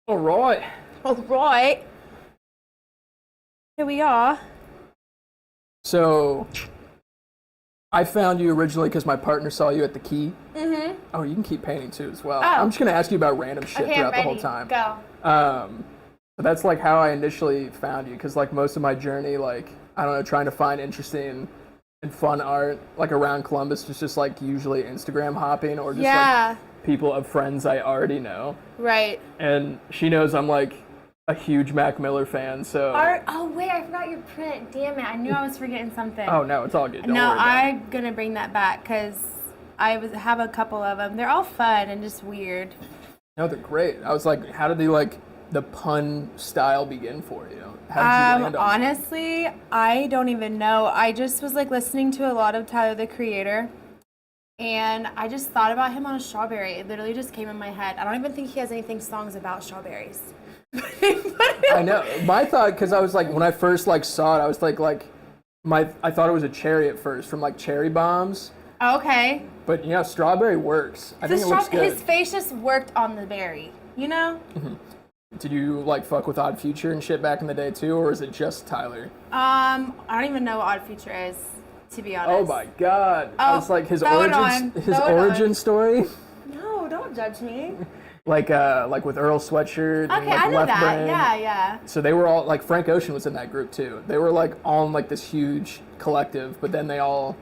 All right. All right. Here we are. So, I found you originally because my partner saw you at the Key. Mm-hmm. Oh, you can keep painting too as well. Oh. I'm just going to ask you about random shit Okay, throughout I'm the whole ready. time. Go. But that's like how I initially found you because like most of my journey, like, I don't know, trying to find interesting and fun art like around Columbus was just like usually Instagram hopping or just like people of friends I already know. Right. And she knows I'm like a huge Mac Miller fan, so... Oh, wait, I forgot your print. Damn it, I knew I was forgetting something. Oh, no, it's all good. Don't no, worry about it. I'm going to bring that back because have a couple of them. They're all fun and just weird. No, they're great. I was like, how did the pun style begin for you? How did you land on it? Honestly, I don't even know. I just was like listening to a lot of Tyler, the Creator, and I just thought about him on a strawberry. It literally just came in my head. I don't even think he has anything songs about strawberries. I know. My thought, because I was like, when I first like saw it, I was like I thought it was a cherry at first from like Cherry Bombs. Okay. But you know, strawberry works. I think it looks good. His face just worked on the berry, you know? Mm-hmm. Did you like fuck with Odd Future and shit back in the day too, or is it just Tyler? I don't even know what Odd Future is, to be honest. Oh my god! I was like his origin story. No, don't judge me. Like with Earl Sweatshirt. Okay, and, like, I know Left that. Brain. Yeah. So they were all like Frank Ocean was in that group too. They were like all in like this huge collective, but then they all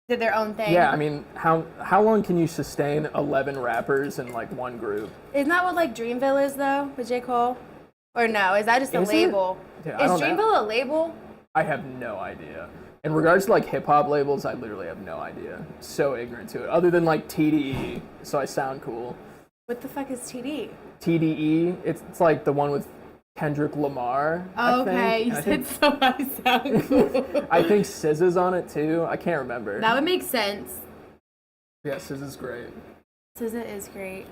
did their own thing. Yeah, I mean, how long can you sustain 11 rappers in like one group? Isn't that what like Dreamville is though, with J. Cole? Or no, is that just a label? Yeah, is Dreamville a label? I have no idea. In regards to like hip hop labels, I literally have no idea. So ignorant to it. Other than like TDE, so I sound cool. What the fuck is TD? TDE, it's like the one with Kendrick Lamar. Oh, okay, you said so I sound cool. I think SZA's on it too. I can't remember. That would make sense. Yeah, SZA's great. SZA is great.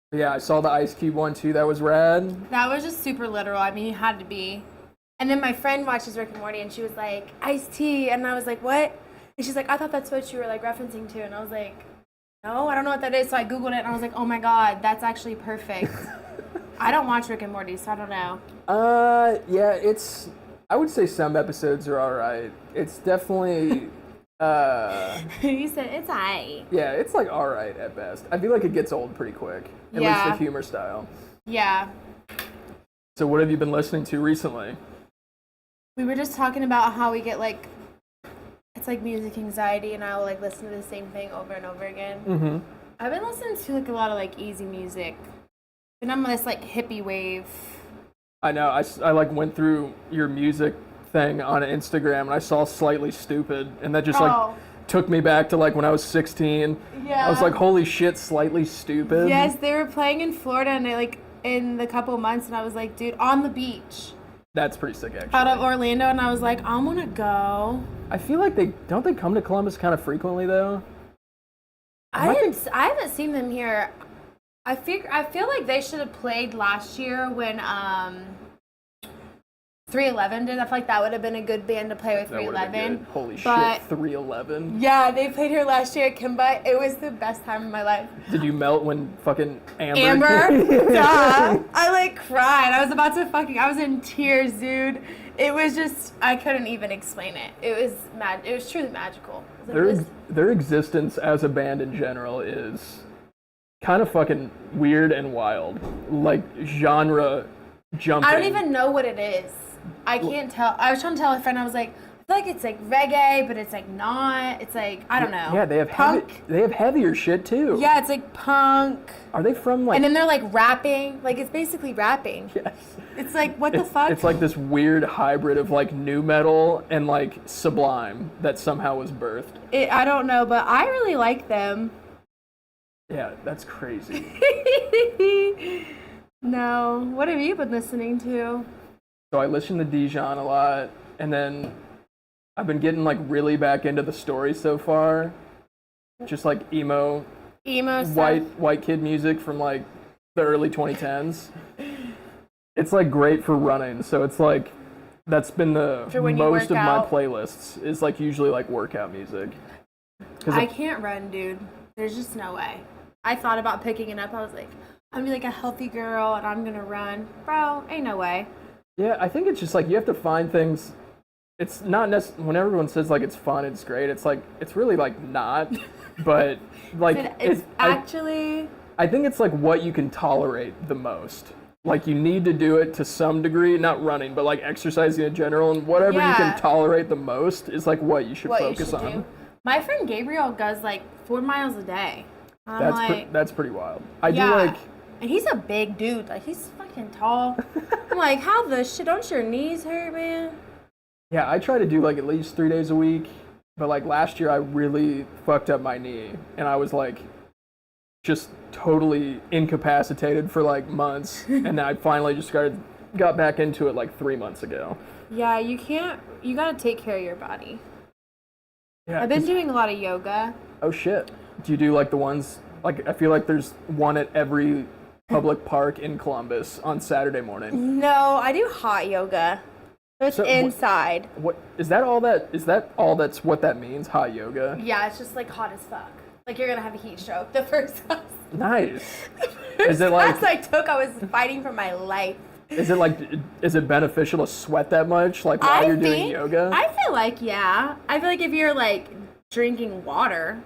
But yeah, I saw the Ice Cube one too. That was rad. That was just super literal. I mean, you had to be. And then my friend watches Rick and Morty, and she was like, Ice-T, and I was like, what? And she's like, I thought that's what you were like referencing to, and I was like, no, I don't know what that is. So I Googled it and I was like, oh my God, that's actually perfect. I don't watch Rick and Morty, so I don't know. Yeah, I would say some episodes are alright. It's definitely, You said it's aight. Yeah, it's like alright at best. I feel like it gets old pretty quick. At least the humor style. Yeah. So what have you been listening to recently? We were just talking about how we get like, it's like music anxiety, and I'll like listen to the same thing over and over again. Mm-hmm. I've been listening to like a lot of like easy music, and I'm on this like hippie wave. I know. I like went through your music thing on Instagram, and I saw Slightly Stupid, and that just like took me back to like when I was 16. Yeah. I was like, holy shit, Slightly Stupid. Yes, they were playing in Florida, and they like in the couple months, and I was like, dude, on the beach. That's pretty sick, actually. Out of Orlando, and I was like, I want to go. I feel like they come to Columbus kind of frequently though. I haven't seen them here. I feel like they should have played last year when 311 did. I feel like that would have been a good band to play with 311. Holy shit, 311. Yeah, they played here last year at Kimba. It was the best time of my life. Did you melt when fucking Amber? Duh. I like cried. I was in tears, dude. It was just, I couldn't even explain it. It was truly magical. Their existence as a band in general is kind of fucking weird and wild. Like genre jumping. I don't even know what it is. I can't tell. I was trying to tell a friend, I was like, I feel like it's like reggae, but it's like not. It's like, I don't know. Yeah, they have punk. They have heavier shit too. Yeah, it's like punk. Are they from like? And then they're like rapping. Like it's basically rapping. Yes. It's like, what the fuck? It's like this weird hybrid of like nu metal and like Sublime that somehow was birthed. I don't know, but I really like them. Yeah, that's crazy. No. What have you been listening to? So I listen to Dijon a lot, and then I've been getting like really back into the story so far. Just like emo stuff. white kid music from like the early 2010s. It's like great for running, so it's like that's been the most of my playlists is like usually like workout music. I can't run, dude. There's just no way. I thought about picking it up. I was like, I'm gonna be like a healthy girl and I'm gonna run. Bro, ain't no way. Yeah, I think it's just like you have to find things. It's not necessarily when everyone says like it's fun, it's great. It's like it's really like not, but like it's actually. I think it's like what you can tolerate the most. Like you need to do it to some degree, not running, but like exercising in general, and whatever you can tolerate the most is like what you should focus on. Do. My friend Gabriel does like 4 miles a day. That's pretty wild. I do like. And he's a big dude. Like, he's fucking tall. I'm like, how the shit? Don't your knees hurt, man? Yeah, I try to do, like, at least 3 days a week. But, like, last year I really fucked up my knee. And I was, like, just totally incapacitated for, like, months. And then I finally just got back into it, like, 3 months ago. Yeah, you gotta take care of your body. Yeah, I've been doing a lot of yoga. Oh, shit. Do you do, like, the ones... Like, I feel like there's one at every... public park in Columbus on Saturday morning. No, I do hot yoga. It's inside. What is that all that is that all that's what that means, hot yoga? Yeah, it's just like hot as fuck. Like you're gonna have a heat stroke. The first class. Nice. Is it like class I took, I was fighting for my life. Is it beneficial to sweat that much like while you're doing yoga? I feel like I feel like if you're like drinking water.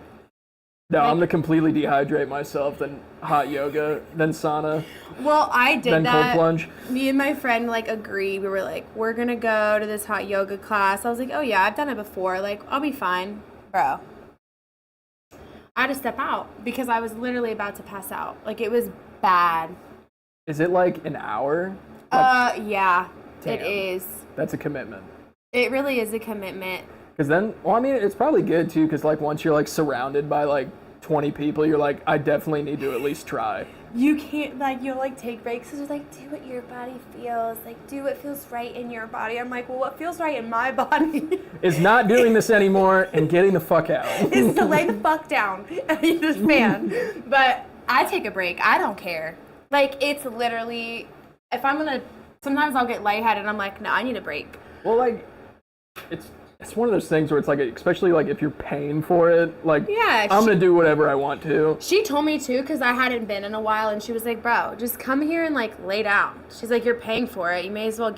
No, I'm gonna completely dehydrate myself, then hot yoga, then sauna. Well, I did then that. Cold plunge. Me and my friend like agreed. We were like, we're gonna go to this hot yoga class. I was like, oh yeah, I've done it before. Like, I'll be fine, bro. I had to step out because I was literally about to pass out. Like, it was bad. Is it like an hour? Yeah, Damn. It is. That's a commitment. It really is a commitment. Because then, well, I mean, it's probably good too, because like once you're like surrounded by like 20 people, you're like, I definitely need to at least try. You can't, like, you'll like take breaks, because you're like, do what your body feels, like, do what feels right in your body. I'm like, well, what feels right in my body? Is not doing this anymore and getting the fuck out. Is to lay the fuck down and eat this fan. But I take a break. I don't care. Like, it's literally, if I'm gonna, sometimes I'll get lightheaded and I'm like, no, I need a break. Well, like, it's one of those things where it's like, especially like if you're paying for it, like, yeah, I'm gonna do whatever I want to. She told me to, because I hadn't been in a while, and she was like, bro, just come here and like lay down. She's like, you're paying for it, you may as well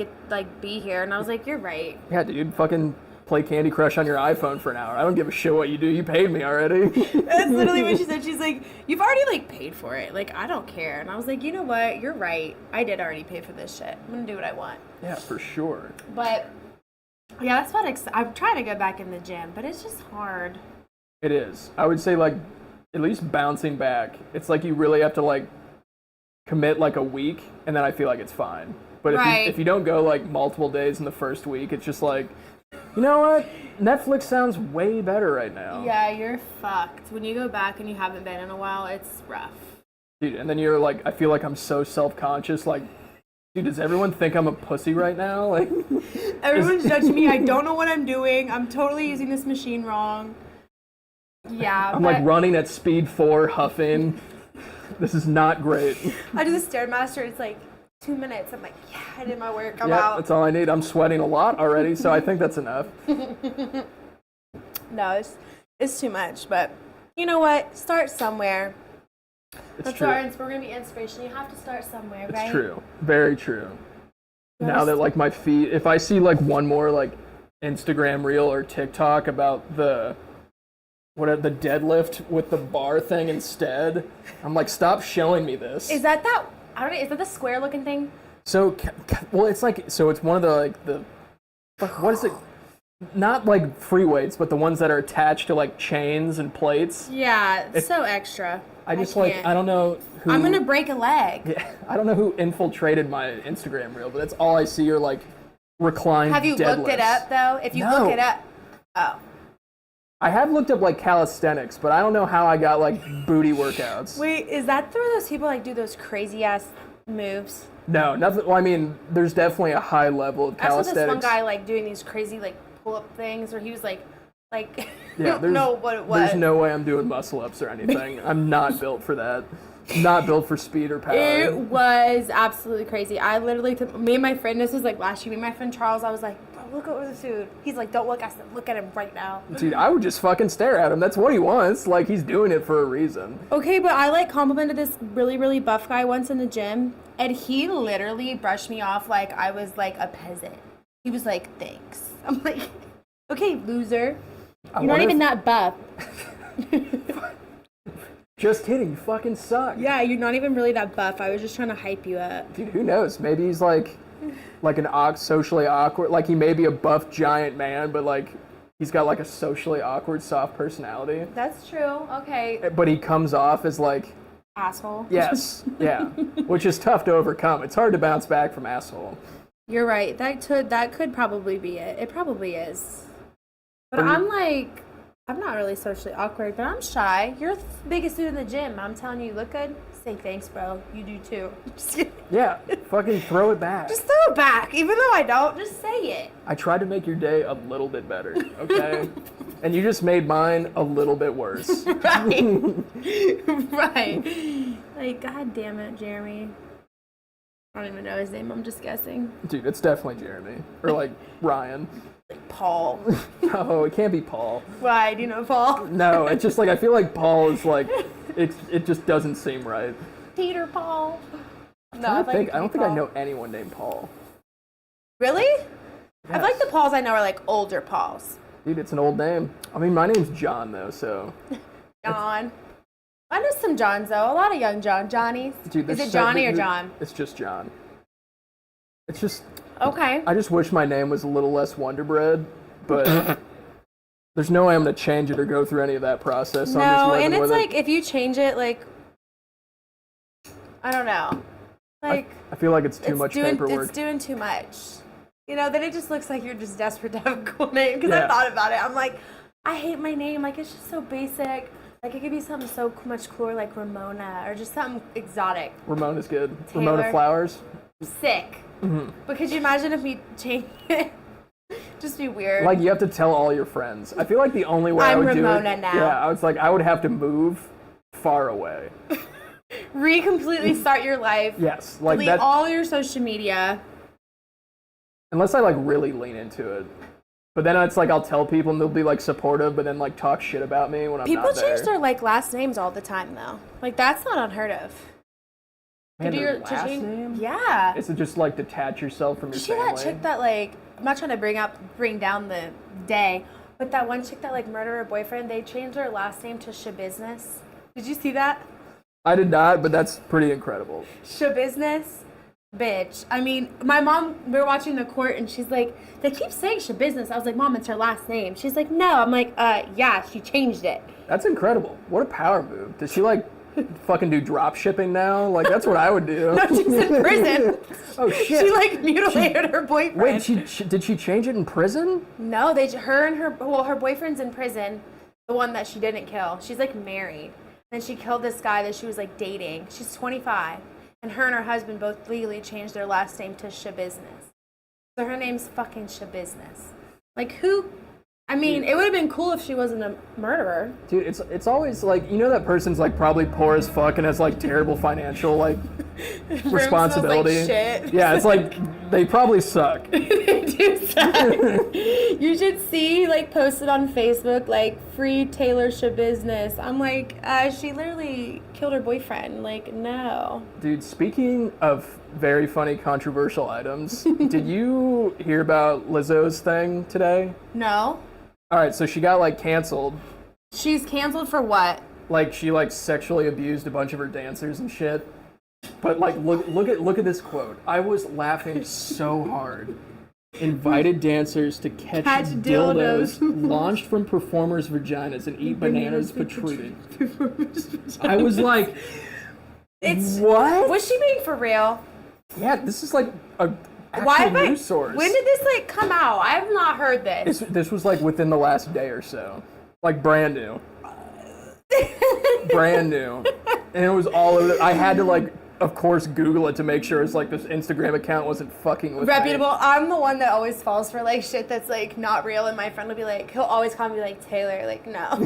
be here. And I was like, you're right. Yeah, dude, fucking play Candy Crush on your iPhone for an hour. I don't give a shit what you do. You paid me already. That's literally what she said. She's like, you've already like paid for it. Like, I don't care. And I was like, you know what? You're right. I did already pay for this shit. I'm gonna do what I want. Yeah, for sure. But yeah, that's what I'm trying to go back in the gym, but it's just hard. It is. I would say like at least bouncing back. It's like you really have to like commit like a week, and then I feel like it's fine. But if you don't go like multiple days in the first week, it's just like, you know what? Netflix sounds way better right now. Yeah, you're fucked. When you go back and you haven't been in a while, it's rough. Dude, and then you're like, I feel like I'm so self-conscious. Like, dude, does everyone think I'm a pussy right now? Like, everyone's judging me. I don't know what I'm doing. I'm totally using this machine wrong. Yeah. I'm like running at speed 4, huffing. This is not great. I do the Stairmaster. It's like 2 minutes. I'm like, yeah, I did my work. I'm out. That's all I need. I'm sweating a lot already, so I think that's enough. No, it's too much. But you know what? Start somewhere. We're going to be inspiration. You have to start somewhere, right? It's true. Very true. Now that like my feet, if I see like one more like Instagram reel or TikTok about the deadlift with the bar thing instead, I'm like, stop showing me this. Is that I don't know, is that the square looking thing? So, well, it's like, so it's one of the like what is it? Not like free weights, but the ones that are attached to like chains and plates. Yeah, it's so extra. I don't know who... I'm gonna break a leg. Yeah, I don't know who infiltrated my Instagram reel, but that's all I see are like reclined deadlifts. Have you looked it up though? If you look it up, oh. I have looked up like calisthenics, but I don't know how I got like booty workouts. Wait, is that where those people like do those crazy ass moves? No, nothing. Well, I mean, there's definitely a high level of calisthenics. I saw this one guy like doing these crazy like pull-up things where he was like yeah, I don't know what it was. There's no way I'm doing muscle ups or anything. I'm not built for that. Not built for speed or power. It was absolutely crazy. I literally me and my friend, this was like last year, me and my friend Charles, I was like, bro, look over the food. He's like, don't look. I said, look at him right now. Dude, I would just fucking stare at him. That's what he wants. Like, he's doing it for a reason. Okay, but I like complimented this really, really buff guy once in the gym, and he literally brushed me off like I was like a peasant. He was like, thanks. I'm like, okay, loser. You're not even that buff. Just kidding, you fucking suck. Yeah, you're not even really that buff. I was just trying to hype you up. Dude, who knows? Maybe he's like an socially awkward, like he may be a buff giant man, but like he's got like a socially awkward soft personality. That's true. Okay. But he comes off as like asshole. Yes, yeah, which is tough to overcome. It's hard to bounce back from asshole. You're right. That could probably be it. It probably is. But I'm like, I'm not really socially awkward, but I'm shy. You're the biggest dude in the gym. I'm telling you, you look good. Say thanks, bro. You do too. Just kidding. Yeah, fucking throw it back. Just throw it back. Even though I don't, just say it. I tried to make your day a little bit better, okay? And you just made mine a little bit worse. Right. Right. Like, god damn it, Jeremy. I don't even know his name. I'm just guessing. Dude, it's definitely Jeremy. Or like Ryan. Like Paul. No, it can't be Paul. Why? Do you know Paul? No, it's just like I feel like Paul is like it just doesn't seem right. Peter Paul. No, I don't think I know anyone named Paul. Really? Yes. I feel like the Pauls I know are like older Pauls. Dude, it's an old name. I mean, my name's John though, so. John. I know some Johns though. A lot of young Johnnies. Dude, is it Johnny or John? It's just John. It's just. Okay. I just wish my name was a little less Wonder Bread, but there's no way I'm gonna change it or go through any of that process. So no, and it's like if you change it, like I don't know, like I feel like it's too much paperwork. It's doing too much. You know, then it just looks like you're just desperate to have a cool name. Because I thought about it, I'm like, I hate my name. Like it's just so basic. Like it could be something so much cooler, like Ramona, or just something exotic. Ramona's good. Taylor. Ramona Flowers. Sick. Mm-hmm. But could you imagine if we changed it? Just be weird. Like you have to tell all your friends. I feel like the only way I would Ramona do it. now. Yeah, I was like I would have to move far away. Completely start your life. Yes, like delete that. all your social media. Unless I like really lean into it. But then it's like I'll tell people and they'll be like supportive, but then like talk shit about me when I'm People not there. change their like last names all the time though. Like that's not unheard of. Man, their last name? Yeah. Is it just like detach yourself from your Did you see family? that chick that like I'm not trying to bring down the day, but that one chick that like murdered her boyfriend, they changed her last name to Shabusiness. Did you see that? I did not, but that's pretty incredible. Shabusiness? Bitch. I mean, my mom, we were watching the court and she's like, they keep saying Shabusiness. I was like, Mom, it's her last name. She's like, no. I'm like, yeah, she changed it. That's incredible. What a power move. Does she like fucking do drop shipping now? Like that's what I would do. No, she's in prison. Oh shit. She like mutilated her boyfriend. Wait, did she change it in prison? No, her boyfriend's in prison. The one that she didn't kill. She's like married. Then she killed this guy that she was like dating. She's 25. And her and her husband both legally changed their last name to Shabusiness. So her name's fucking Shabusiness. Like who? I mean, it would have been cool if she wasn't a murderer. Dude, it's always like, you know that person's like probably poor as fuck and has like terrible financial like responsibility. Like shit. Yeah, it's like they probably suck. They do suck. You should see like posted on Facebook like free Taylor Shabusiness. I'm like, she literally killed her boyfriend. Like, no. Dude, speaking of very funny controversial items, did you hear about Lizzo's thing today? No. All right, so she got like canceled. She's canceled for what? Like she like sexually abused a bunch of her dancers and shit. But like look at this quote. I was laughing so hard. Invited dancers to catch dildos launched from performers' vaginas and eat bananas protruded. I was like, what? Was she being for real? Yeah, this is like a actual news source. When did this like come out? I have not heard this. This was like within the last day or so. Like brand new. Brand new. And it was all over. I had to like, of course, Google it to make sure it's like this Instagram account wasn't fucking with reputable. me. I'm the one that always falls for like shit that's like not real, and my friend will be like, he'll always call me like Taylor, like no.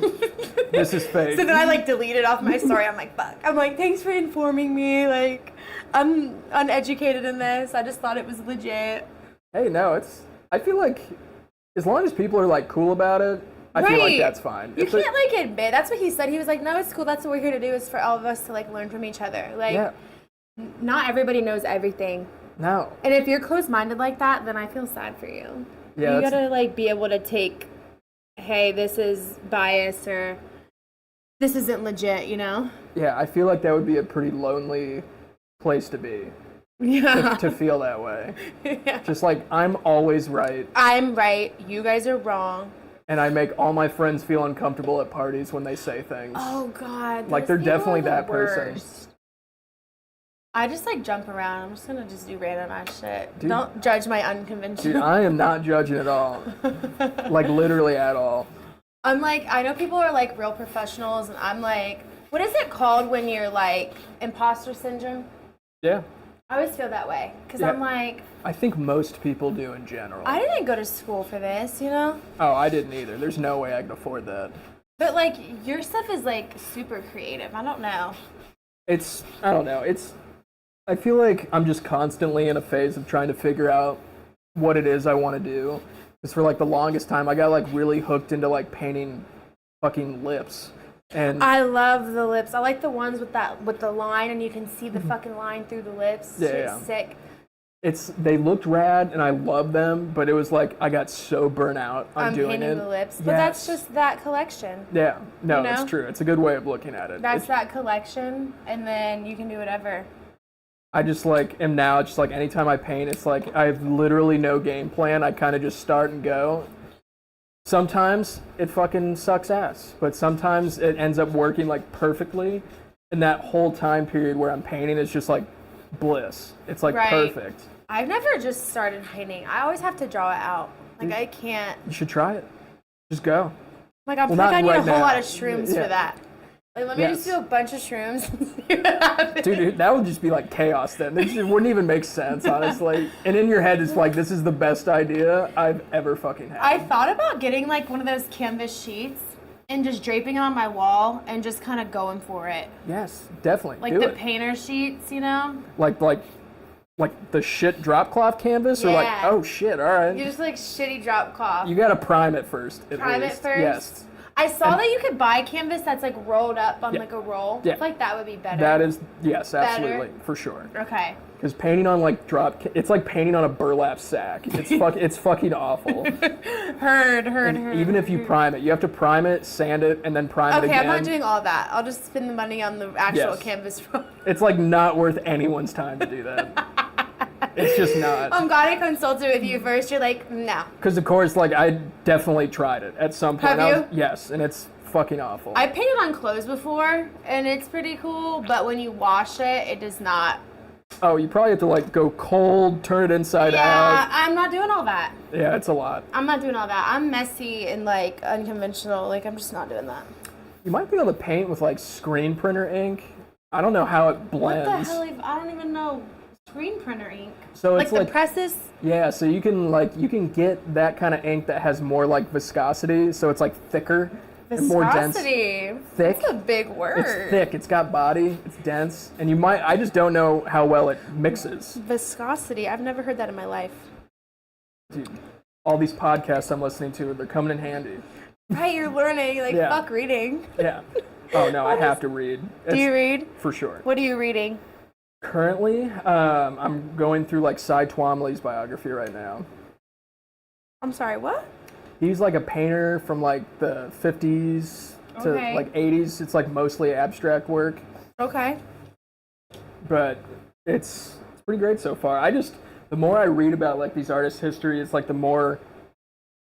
This is fake. So then I like delete it off my story. I'm like, fuck. I'm like, thanks for informing me. Like, I'm uneducated in this. I just thought it was legit. Hey, no, it's I feel like as long as people are like cool about it, I feel like that's fine. You can't like admit. That's what he said. He was like, no, it's cool. That's what we're here to do, is for all of us to like learn from each other. Like, not everybody knows everything. No. And if you're closed-minded like that, then I feel sad for you. Yeah, you gotta like be able to take, hey, this is bias or this isn't legit, you know? Yeah, I feel like that would be a pretty lonely place to be. Yeah. To feel that way. Yeah. Just like, I'm always right. I'm right. You guys are wrong. And I make all my friends feel uncomfortable at parties when they say things. Oh, God. Like, they're definitely that person. I just, like, jump around. I'm just gonna just do random ass shit. Dude, don't judge my unconventional. Dude, I am not judging at all. Like, literally at all. I'm like, I know people are, like, real professionals, and I'm like, what is it called when you're, like, imposter syndrome? Yeah. I always feel that way, because I'm like... I think most people do in general. I didn't go to school for this, you know? Oh, I didn't either. There's no way I could afford that. But, like, your stuff is, like, super creative. I don't know. I don't know. I feel like I'm just constantly in a phase of trying to figure out what it is I want to do. Because for, like, the longest time, I got, like, really hooked into, like, painting fucking lips. And I love the lips. I like the ones with the line, and you can see the fucking line through the lips. Yeah. Sick. They looked rad, and I love them, but it was like I got so burnt out on doing painting the lips. But that's just that collection. Yeah. No, it's true. It's a good way of looking at it. That's that collection, and then you can do whatever. I just like am now just like anytime I paint, it's like I have literally no game plan. I kind of just start and go. Sometimes it fucking sucks ass, but sometimes it ends up working like perfectly. And that whole time period where I'm painting is just like bliss. It's like perfect. I've never just started painting. I always have to draw it out. Like, I can't. You should try it. Just go. Like, I feel like I need a whole lot of shrooms for that. Like, let me just do a bunch of shrooms and see what happens. Dude, that would just be like chaos then. It wouldn't even make sense, honestly. And in your head, it's like, this is the best idea I've ever fucking had. I thought about getting like one of those canvas sheets and just draping it on my wall and just kind of going for it. Yes, definitely. Like the painter sheets, you know? Like the shit drop cloth canvas? Or like, oh shit, all right. You just like shitty drop cloth. You gotta prime it first. Prime it first? Yes. I saw that you could buy canvas that's like rolled up on like a roll. Yeah. I feel like that would be better. That is, yes, absolutely, for sure. Okay. Because painting on like it's like painting on a burlap sack. It's fucking awful. Heard. Even if you prime it, you have to prime it, sand it, and then prime it again. Okay, I'm not doing all that. I'll just spend the money on the actual canvas roll. It's like not worth anyone's time to do that. It's just not. I'm glad I consulted with you first. You're like, no. Because of course, like I definitely tried it at some point. Have you? Yes, and it's fucking awful. I painted on clothes before, and it's pretty cool. But when you wash it, it does not. Oh, you probably have to like go cold, turn it inside out. Yeah, I'm not doing all that. Yeah, it's a lot. I'm not doing all that. I'm messy and like unconventional. Like I'm just not doing that. You might be able to paint with like screen printer ink. I don't know how it blends. What the hell? I don't even know. Screen printer ink. So it's like the presses? Yeah, so you can get that kind of ink that has more like viscosity, so it's like thicker. Viscosity. More dense. Thick. That's a big word. It's thick. It's got body. It's dense, and I just don't know how well it mixes. Viscosity. I've never heard that in my life. Dude, all these podcasts I'm listening to, they're coming in handy. Right, you're learning. Like fuck reading. Yeah. Oh no, I have to read. Do you read? For sure. What are you reading? Currently, I'm going through like Cy Twombly's biography right now. I'm sorry, what? He's like a painter from like the 50s to like 80s. It's like mostly abstract work. Okay. But it's pretty great so far. The more I read about like these artists' history, it's like the more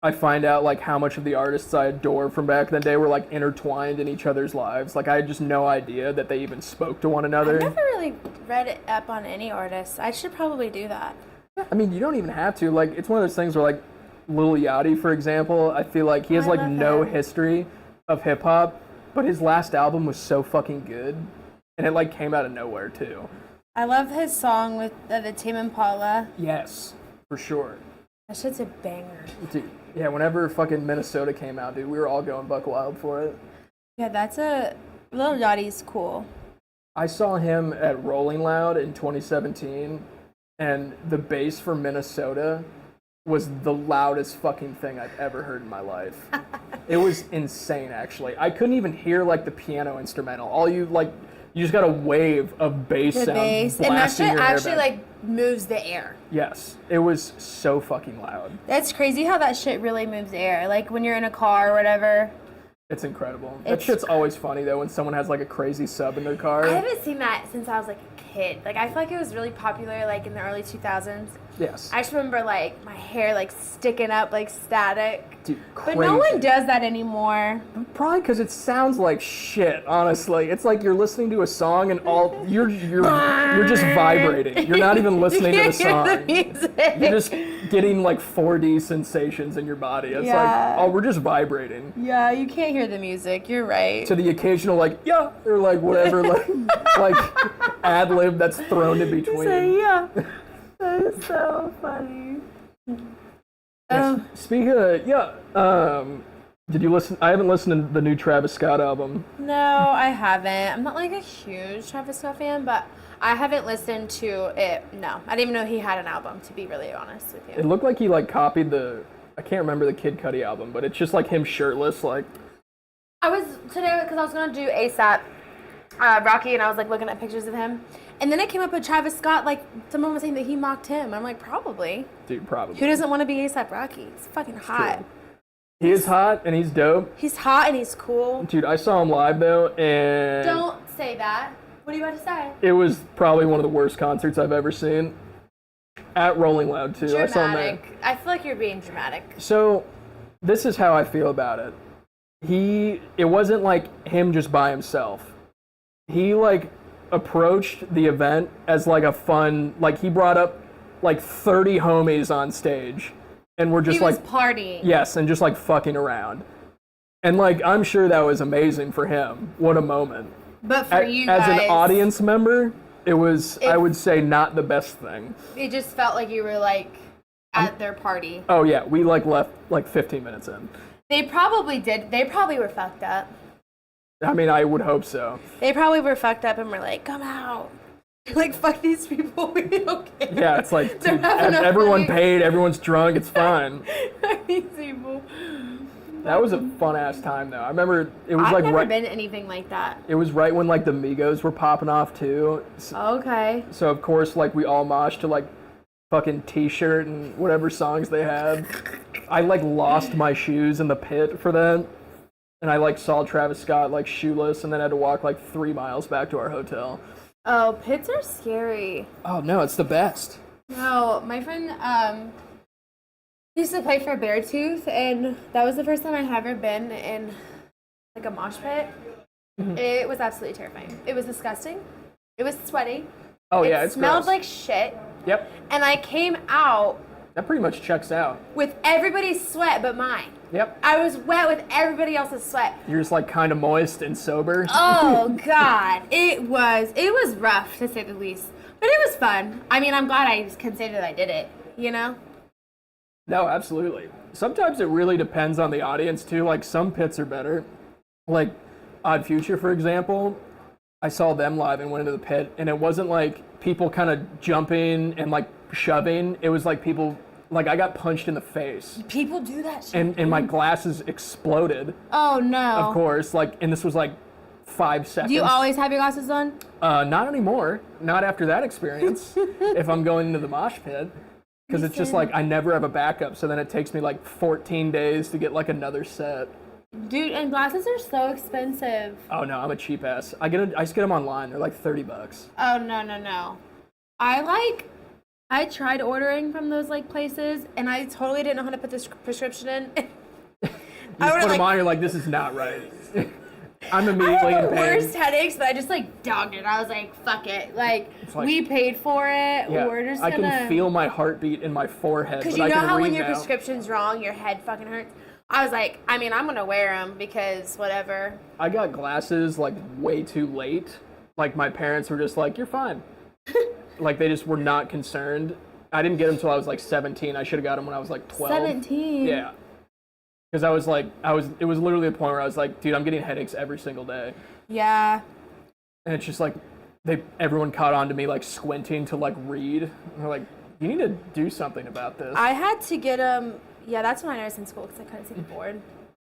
I find out like how much of the artists I adore from back in the day were like intertwined in each other's lives. Like I had just no idea that they even spoke to one another. I've never really read it up on any artists. I should probably do that. I mean, you don't even have to. Like it's one of those things where like Lil Yachty, for example, I feel like he has like no history of hip hop, but his last album was so fucking good, and it like came out of nowhere too. I love his song with the Tame Impala. Yes, for sure. That shit's a banger. Dude, yeah, whenever fucking Minnesota came out, dude, we were all going buck wild for it. Yeah, Lil Yachty's cool. I saw him at Rolling Loud in 2017, and the bass for Minnesota was the loudest fucking thing I've ever heard in my life. It was insane, actually. I couldn't even hear like the piano instrumental. All you just got a wave of bass sound blasting and that shit your actually hairband. like moves the air. Yes, it was so fucking loud. That's crazy how that shit really moves the air. Like when you're in a car or whatever. It's incredible. That shit's always funny though when someone has like a crazy sub in their car. I haven't seen that since I was like a kid. Like I feel like it was really popular like in the early 2000s. Yes. I just remember like my hair like sticking up like static. Dude, crazy. But no one does that anymore. Probably because it sounds like shit. Honestly, it's like you're listening to a song and all you're just vibrating. You're not even listening to the song. The music. You're just getting like 4D sensations in like, oh, we're just vibrating. Yeah, you can't hear the music. You're right. To the occasional like yeah or like whatever like ad lib that's thrown in between. Say yeah. That is so funny. Speaking of, did you listen? I haven't listened to the new Travis Scott album. No, I haven't. I'm not like a huge Travis Scott fan, but I haven't listened to it. No, I didn't even know he had an album, to be really honest with you. It looked like he like copied I can't remember the Kid Cudi album, but it's just like him shirtless, like. I was today because I was gonna do ASAP Rocky, and I was like looking at pictures of him, and then it came up with Travis Scott. Like someone was saying that he mocked him. I'm like, probably. Dude, probably. Who doesn't want to be ASAP Rocky? He's fucking hot. True. He is hot and he's dope. He's hot and he's cool. Dude, I saw him live though, and Don't say that. What are you about to say? it was probably one of the worst concerts I've ever seen. At Rolling Loud too. I saw him there. Dramatic. I feel like you're being dramatic. So, this is how I feel about it. It wasn't like him just by himself. He like approached the event as like a fun, like he brought up like 30 homies on stage and we're just He was like partying. yes, and just like fucking around. And like I'm sure that was amazing for him. What a moment. But for you guys, as an audience member, it was I would say not the best thing. it just felt like you were like at their party. Oh yeah, we like left like 15 minutes in. They probably did. They probably were fucked up. I mean, I would hope so. They probably were fucked up and were like, come out. Like, fuck these people. We don't care. Yeah, it's like, They're dude, having a everyone party. paid, everyone's drunk, it's fine. Fuck these people. That was a fun ass time though. I remember it was I've like never been to anything like that. It was right when like the Migos were popping off too. Okay. So of course like we all moshed to like fucking T-shirt and whatever songs they had. I like lost my shoes in the pit for that. And I like saw Travis Scott like shoeless and then had to walk like 3 miles back to our hotel. Oh, pits are scary. Oh no, it's the best. No, my friend used to play for Beartooth, and that was the first time I had ever been in like a mosh pit. Mm-hmm. It was absolutely terrifying. It was disgusting. It was sweaty. Oh yeah, It it's smelled gross. like shit. Yep, And I came out that pretty much checks out. with everybody's sweat but mine. Yep, I was wet with everybody else's sweat. you're just like kind of moist and sober. Oh God, it was rough to say the least, but it was fun. I mean, I'm glad I can say that I did it. You know? No, absolutely. Sometimes it really depends on the audience too. Like some pits are better. Like Odd Future, for example. I saw them live and went into the pit, and it wasn't like people kind of jumping and like shoving. It was like people, like I got punched in the face, People do that shit. and my glasses exploded. Oh no. Of course, like, and this was like 5 seconds. Do you always have your glasses on? Not anymore. Not after that experience. If I'm going into the mosh pit. Because it's just like I never have a backup, so then it takes me like 14 days to get like another set. Dude, and glasses are so expensive. Oh no, I'm a cheap ass. I just get them online. They're like $30. Oh no. I tried ordering from those like places, and I totally didn't know how to put this prescription in. You just put them on, you're like, this is not right. I'm immediately I in had the pain. worst headaches, but I just like dogged it. I was like, fuck it. Like we paid for it. Yeah, We're just I gonna. can feel my heartbeat in my forehead. Because but you I know can how read when your now. prescription's wrong, your head fucking hurts. I was like, I mean, I'm gonna wear them because whatever. I got glasses like way too late. Like my parents were just like, you're fine. Like they just were not concerned. I didn't get them until I was like 17. I should have got them when I was like 12. 17. Yeah. Because it was literally the point where I was like, dude, I'm getting headaches every single day. Yeah. And it's just like, everyone caught on to me like squinting to like read. And they're like, You need to do something about this. I had to get them. Yeah, that's when I was in school because I couldn't see the board.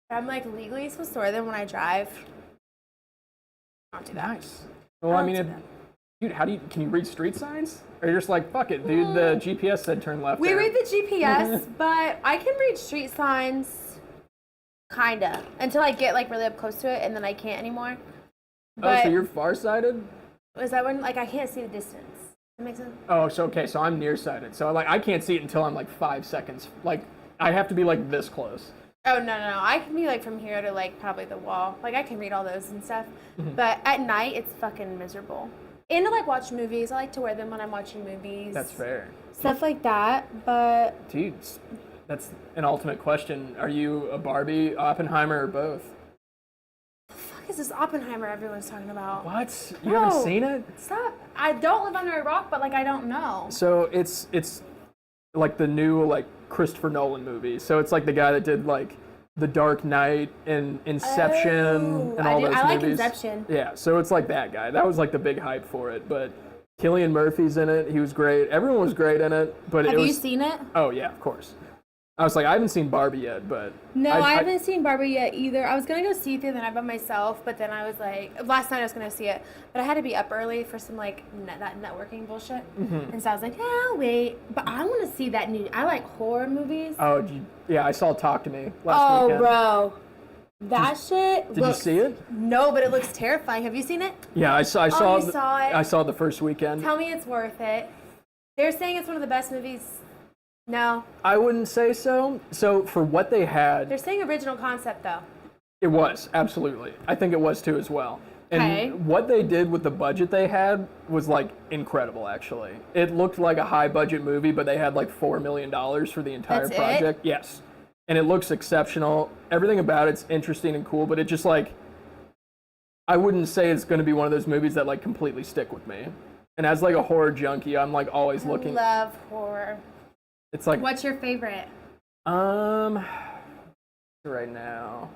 I'm like legally supposed to wear them when I drive. I don't do that. Nice. Well, I mean, dude, can you read street signs? Or you're just like, fuck it, dude, the GPS said turn left. We there. read the GPS, but I can read street signs, kinda, until I get like really up close to it, and then I can't anymore. But so you're farsighted? Is that when like I can't see the distance? That makes sense? Oh, so I'm nearsighted. So like I can't see it until I'm like 5 seconds. Like I have to be like this close. Oh, no. I can be, like, from here to, like, probably the wall. Like, I can read all those and stuff. But at night, it's fucking miserable. And to, like, watch movies. I like to wear them when I'm watching movies. That's fair. Stuff like that, but... Dude, that's an ultimate question. Are you a Barbie, Oppenheimer, or both? The fuck is this Oppenheimer everyone's talking about? What? You haven't seen it? Stop. I don't live under a rock, but, like, I don't know. So it's like the new, like, Christopher Nolan movie. So it's like the guy that did like The Dark Knight and Inception and all those movies. I like Inception. Yeah, so it's like that guy. That was like the big hype for it. But Cillian Murphy's in it. He was great. Everyone was great in it. But Have you seen it? Oh yeah, of course. I was like, I haven't seen Barbie yet, but no, I haven't seen Barbie yet either. I was gonna go see it the other night by myself, but then I was like, last night I was gonna see it, but I had to be up early for some like that networking bullshit, and so I was like, yeah, I'll wait. But I want to see that new. I like horror movies. Oh yeah, I saw Talk to Me last weekend. Oh, bro, that shit. Did you see it? No, but it looks terrifying. Have you seen it? Yeah, I saw. You saw it. I saw it the first weekend. Tell me it's worth it. They're saying it's one of the best movies. No. I wouldn't say so. So for what they had... They're saying original concept, though. It was, absolutely. I think it was, too, as well. And what they did with the budget they had was, like, incredible, actually. It looked like a high-budget movie, but they had, like, $4 million for the entire project. Yes. And it looks exceptional. Everything about it's interesting and cool, but it just, like... I wouldn't say it's going to be one of those movies that, like, completely stick with me. And as, like, a horror junkie, I'm, like, always looking... I love horror. It's like... What's your favorite? Right now...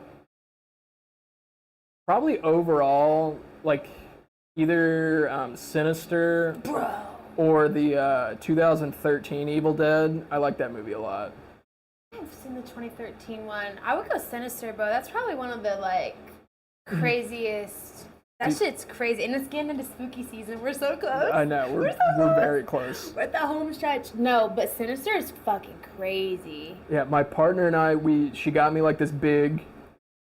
Probably overall, like, either Sinister or the 2013 Evil Dead. I like that movie a lot. I've seen the 2013 one. I would go Sinister, bro. That's probably one of the, like, craziest... That shit's crazy, and it's getting into spooky season. We're so close. I know, we're very close. We're at the home stretch. No, but Sinister is fucking crazy. Yeah, my partner and I, she got me like this big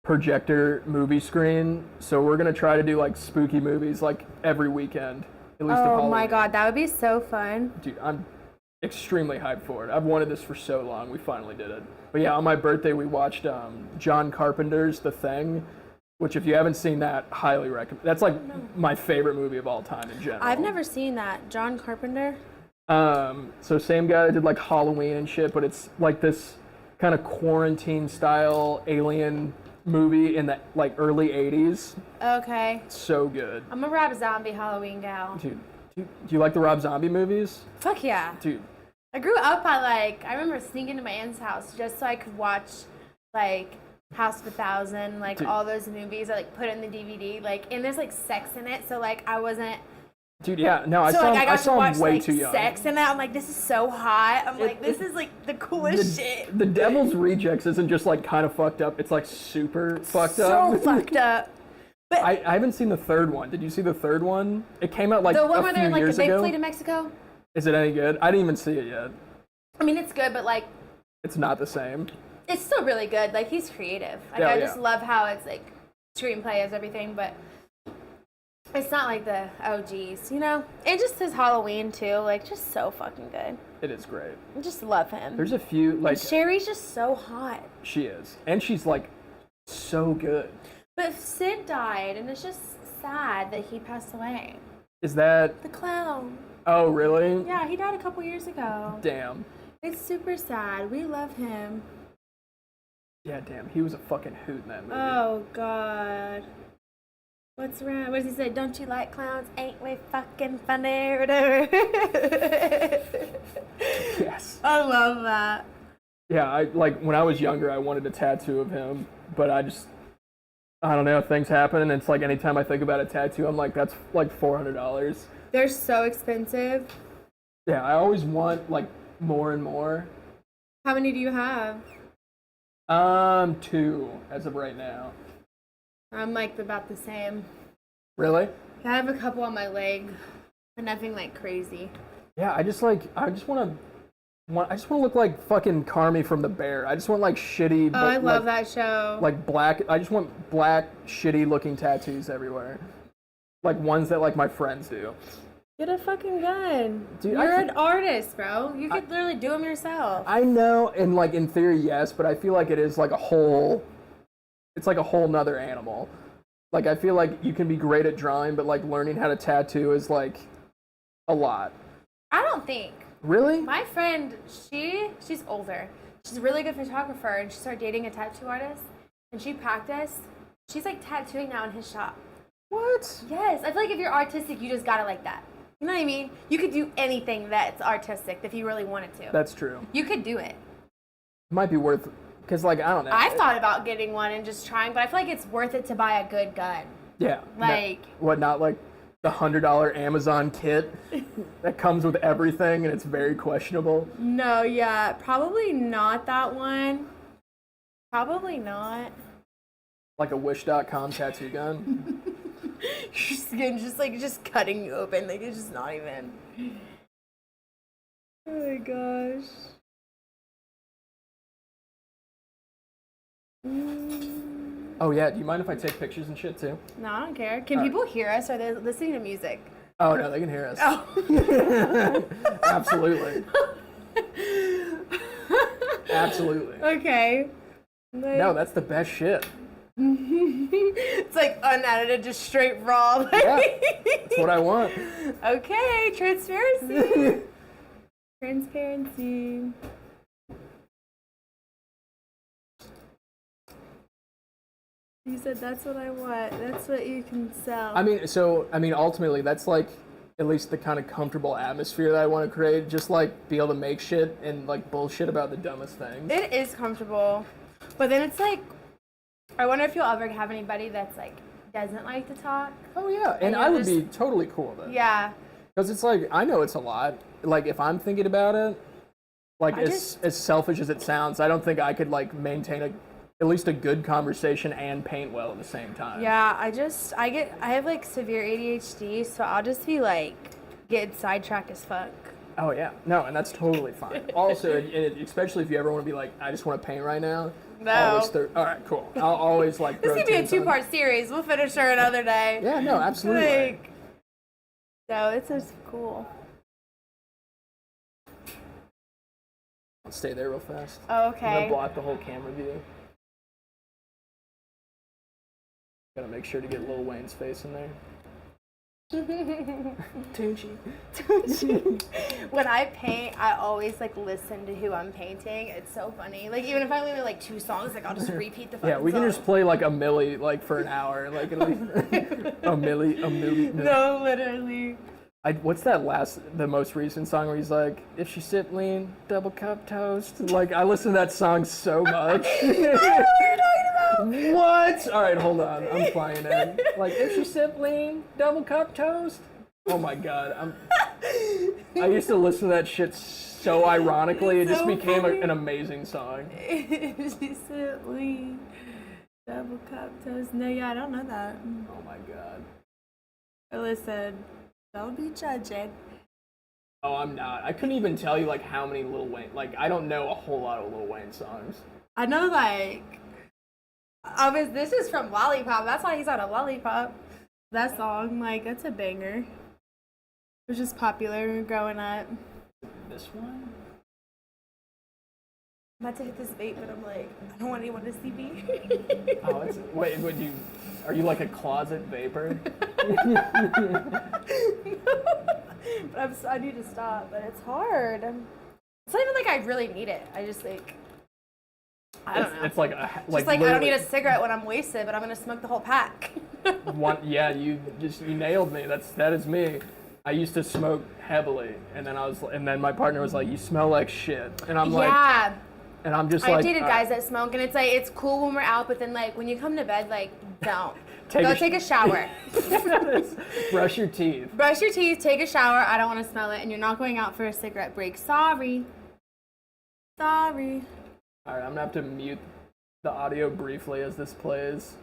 projector movie screen, so we're gonna try to do like spooky movies like every weekend, at least. Oh my god, that would be so fun. Dude, I'm extremely hyped for it. I've wanted this for so long. We finally did it. But yeah, on my birthday we watched John Carpenter's The Thing. Which, if you haven't seen that, highly recommend. That's like my favorite movie of all time in general. I've never seen that. John Carpenter? So same guy that did like Halloween and shit, but it's like this kind of quarantine style alien movie in the like early 80s. Okay. So good. I'm a Rob Zombie Halloween gal. Dude, do you like the Rob Zombie movies? Fuck yeah. Dude. I grew up I remember sneaking into my aunt's house just so I could watch like House of a Thousand, like Dude. all those movies. I like put it in the DVD, like, and there's like sex in it, so like I wasn't. Dude, yeah, no, I so saw like, I saw watch, him way like, too young. Sex in that, I'm like, this is so hot. I'm like, this is like the coolest shit. The Devil's Rejects isn't just like kind of fucked up. It's like super fucked up. So fucked up. But I haven't seen the third one. Did you see the third one? It came out like the one a where few they're like years the big ago. fleet of Mexico. Is it any good? I didn't even see it yet. I mean, it's good, but like, it's not the same. It's still really good. Like, he's creative. Like, I just love how it's like screenplay is everything, but it's not like the OGs, you know? And just his Halloween too, like, just so fucking good. It is great. I just love him. There's a few like and Sherry's just so hot. She is, and she's like so good. But Sid died, and it's just sad that he passed away. Is that the clown? Oh, really? Yeah, he died a couple years ago. Damn. It's super sad. We love him. Yeah, damn. He was a fucking hoot in that movie. Oh, God. What's wrong? What does he say? Don't you like clowns? Ain't we fucking funny? Or whatever. Yes. I love that. Yeah, I like when I was younger, I wanted a tattoo of him, but I don't know, things happen, and it's like anytime I think about a tattoo, I'm like, that's like $400. They're so expensive. Yeah, I always want like more and more. How many do you have? 2 as of right now. I'm like about the same. Really? I have a couple on my leg, but nothing like crazy. Yeah, I just want to look like fucking Carmy from The Bear. I just want like shitty. Oh, I love that show. Like black. I just want black, shitty looking tattoos everywhere. Like ones that like my friends do. Get a fucking gun. Dude, You're an artist, bro. You could literally do them yourself. I know, and like in theory, yes, but I feel like it is like a whole. It's like a whole nother animal. Like I feel like you can be great at drawing, but like learning how to tattoo is like a lot. I don't think. Really? My friend, she's older. She's a really good photographer, and she started dating a tattoo artist, and she practiced. She's like tattooing now in his shop. What? Yes, I feel like if you're artistic, you just got it like that. You know what I mean? You could do anything that's artistic if you really wanted to. That's true. You could do it. Might be worth, because like, I don't know. I've thought about getting one and just trying, but I feel like it's worth it to buy a good gun. Yeah. Like. Not like the $100 Amazon kit that comes with everything and it's very questionable? No, yeah, probably not that one. Probably not. Like a Wish.com tattoo gun? Your skin just cutting you open, like it's just not even. Oh my gosh. Oh yeah, do you mind if I take pictures and shit too? No, I don't care. Can people hear us? Or are they listening to music? Oh no, they can hear us. Oh. Absolutely. Absolutely. Okay. No, that's the best shit. It's like unedited, just straight raw. Yeah, that's what I want. Okay, transparency. Transparency. You said that's what I want. That's what you can sell. I mean, ultimately, that's like at least the kind of comfortable atmosphere that I want to create. Just like be able to make shit and like bullshit about the dumbest things. It is comfortable, but then it's like, I wonder if you'll ever have anybody that's like doesn't like to talk. Oh yeah, and I would be totally cool with it. Yeah. Because it's like, I know it's a lot. Like if I'm thinking about it, like as selfish as it sounds, I don't think I could like maintain at least a good conversation and paint well at the same time. Yeah, I have like severe ADHD, so I'll just be like getting sidetracked as fuck. Oh yeah, no, and that's totally fine. Also, especially if you ever want to be like, I just want to paint right now. No. All right, cool. I'll always like. This could be a 2-part series. We'll finish her another day. Yeah, no, absolutely. Like, so it's just cool. I'll stay there real fast. Oh, I'm okay. gonna block the whole camera view. Gotta make sure to get Lil Wayne's face in there. Tunchi. When I paint, I always like listen to who I'm painting. It's so funny. Like even if I only know like 2 songs, like I'll just repeat the fucking Yeah, we can song. just play like a milli like for an hour, like it'll be a milli. No, literally. What's the most recent song where he's like, if she sip lean, double cup toast? Like, I listen to that song so much. I know what you're talking about. What? All right, hold on. I'm flying in. Like, if she sip lean, double cup toast? Oh my God. I used to listen to that shit so ironically. It just became an amazing song. If she sip lean, double cup toast. No, yeah, I don't know that. Oh my God. Listen. Don't be judging. Oh, I'm not. I couldn't even tell you, like, how many Lil Wayne... Like, I don't know a whole lot of Lil Wayne songs. I know, like... this is from Lollipop. That's why he's on a Lollipop. That song, like, that's a banger. It was just popular growing up. This one? I'm about to hit this vape, but I'm like, I don't want anyone to see me. Oh, wait, are you like a closet vapor? But I need to stop, but it's hard. It's not even like I really need it. I just like, I don't know. It's like just like I don't need a cigarette when I'm wasted, but I'm gonna smoke the whole pack. Yeah, you nailed me. That is me. I used to smoke heavily, and then my partner was like, "You smell like shit," and I'm like, yeah. And I'm just I've like, dated guys that smoke, and it's like it's cool when we're out, but then like when you come to bed, like don't. Go take a shower. Brush your teeth. Brush your teeth, take a shower. I don't want to smell it. And you're not going out for a cigarette break. Sorry. Sorry. All right, I'm going to have to mute the audio briefly as this plays.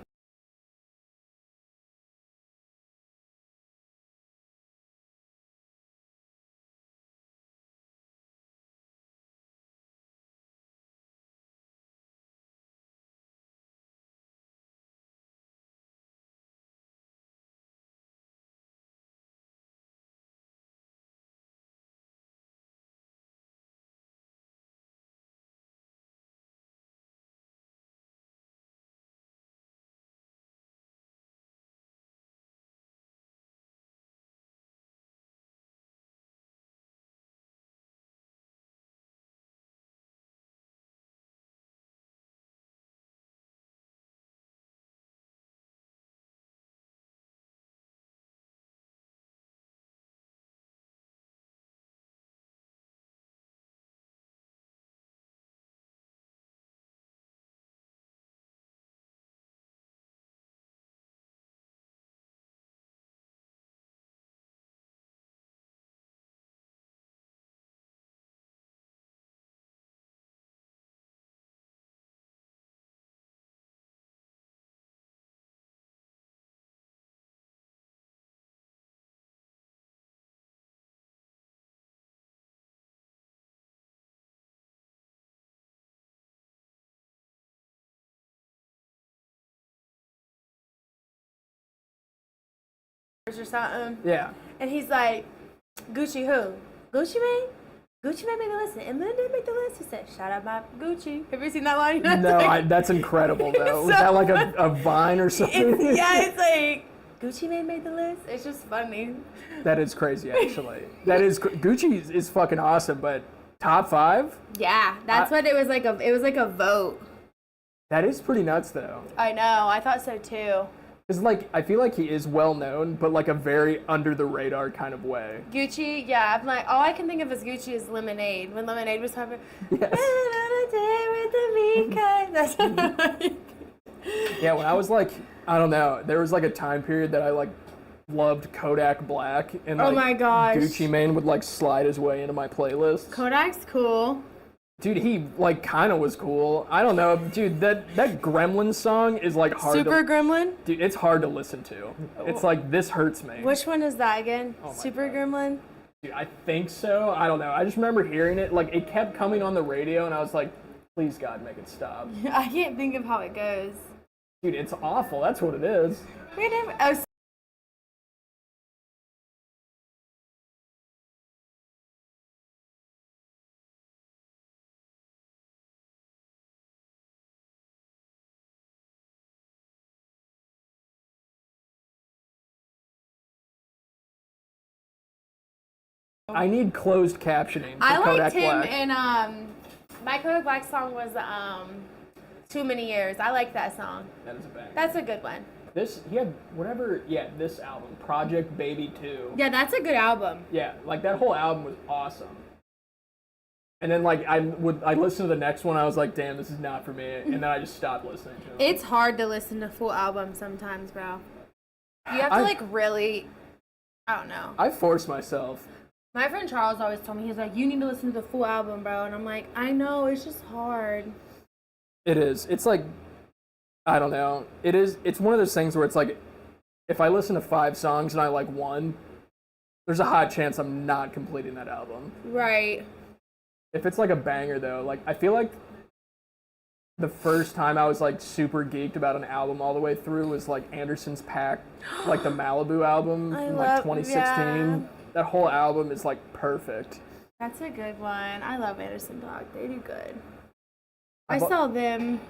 Or something. Yeah. And he's like, Gucci who? Gucci Mane? Gucci Mane made the list. And Eminem didn't make the list. He said, shout out my Gucci. Have you seen that line? No, that's incredible, though. Was that like a Vine or something? It's like, Gucci Mane made the list. It's just funny. That is crazy, actually. Gucci is fucking awesome, but top 5? Yeah, that's what it was like. It was like a vote. That is pretty nuts, though. I know. I thought so, too. Because, like, I feel like he is well known, but like a very under the radar kind of way. Gucci, yeah. I'm like, all I can think of as Gucci is Lemonade. When Lemonade was talking, yes. That's yeah, when I was like, I don't know, there was like a time period that I like loved Kodak Black, and like, oh my gosh, Gucci Mane would like slide his way into my playlist. Kodak's cool. Dude, he like kind of was cool. I don't know, dude. That Gremlin song is like hard. Super Gremlin. Dude, it's hard to listen to. It's like This Hurts Me. Which one is that again? Oh Super God. Gremlin. Dude, I think so. I don't know. I just remember hearing it. Like it kept coming on the radio, and I was like, please God, make it stop. I can't think of how it goes. Dude, it's awful. That's what it is. Oh. I need closed captioning for I Kodak liked him Black. in my Kodak Black song was Too Many Years. I like that song. That is a bang. That's a good one. He had whatever, this album, Project Baby 2. Yeah, that's a good album. Yeah, like that whole album was awesome. And then like I listened to the next one, I was like, damn, this is not for me. And then I just stopped listening to it. It's hard to listen to full albums sometimes, bro. You have to like really, I don't know. I force myself. My friend Charles always told me, he's like, you need to listen to the full album, bro. And I'm like, I know, it's just hard. It is. It's like, I don't know. It is. It's one of those things where it's like, if I listen to 5 songs and I like one, there's a high chance I'm not completing that album. Right. If it's like a banger though, like I feel like the first time I was like super geeked about an album all the way through was like Anderson's Paak, like the Malibu album from like 2016. Yeah. That whole album is like perfect. That's a good one. I love Anderson .Paak. They do good. I saw them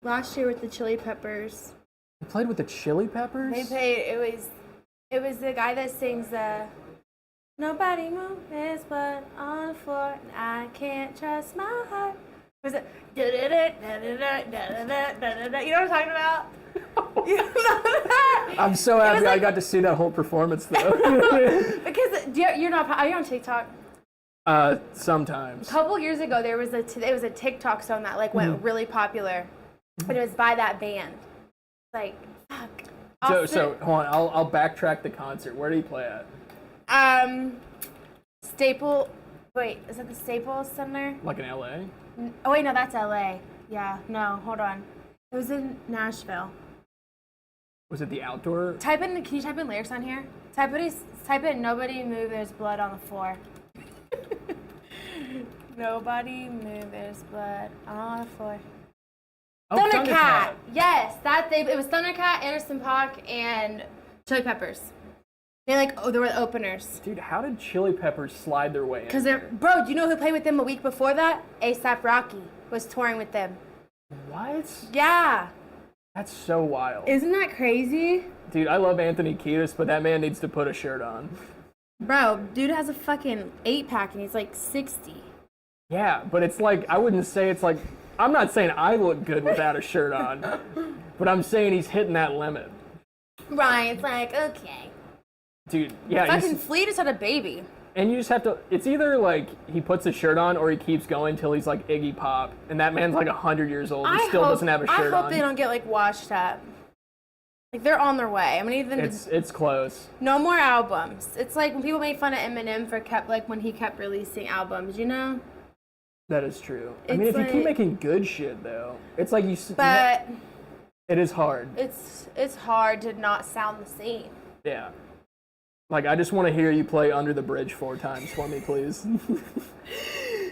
last year with the Chili Peppers. You played with the Chili Peppers? They played. It was the guy that sings Nobody moves his butt on the floor, and I can't trust my heart. Was it? You know what I'm talking about? You know that? I'm so happy I got to see that whole performance though. Because you're not. Are you on TikTok? Sometimes. A couple years ago, it was a TikTok song that like went really popular, and it was by that band. Like, fuck. So hold on, I'll backtrack the concert. Where did he play at? Staple. Wait, is it the Staples Center? Like in LA? Oh wait, no, that's LA. Yeah, no, hold on. It was in Nashville. Was it the outdoor? Can you type in lyrics on here? Type in "Nobody move, there's blood on the floor." Nobody move, there's blood on the floor. Oh, Thundercat. Yes, it was Thundercat, Anderson .Paak, and Chili Peppers. They were the openers. Dude, how did Chili Peppers slide their way in? Because bro, do you know who played with them a week before that? A$AP Rocky was touring with them. What? Yeah. That's so wild. Isn't that crazy? Dude, I love Anthony Kiedis, but that man needs to put a shirt on. Bro, dude has a fucking 8-pack and he's like 60. Yeah, but it's like, I wouldn't say it's like, I'm not saying I look good without a shirt on, but I'm saying he's hitting that limit. Ryan's like, okay. Dude, yeah. Fucking Flea just had a baby. And you just have to, it's either like he puts a shirt on or he keeps going till he's like Iggy Pop. And that man's like 100 years old. He still doesn't have a shirt on. I hope they don't get like washed up. Like they're on their way. I mean, even it's close. No more albums. It's like when people made fun of Eminem for when he kept releasing albums, you know? That is true. I mean, if you keep making good shit though, it's like But it is hard. It's hard to not sound the same. Yeah. Like, I just want to hear you play Under the Bridge 4 times for me, please.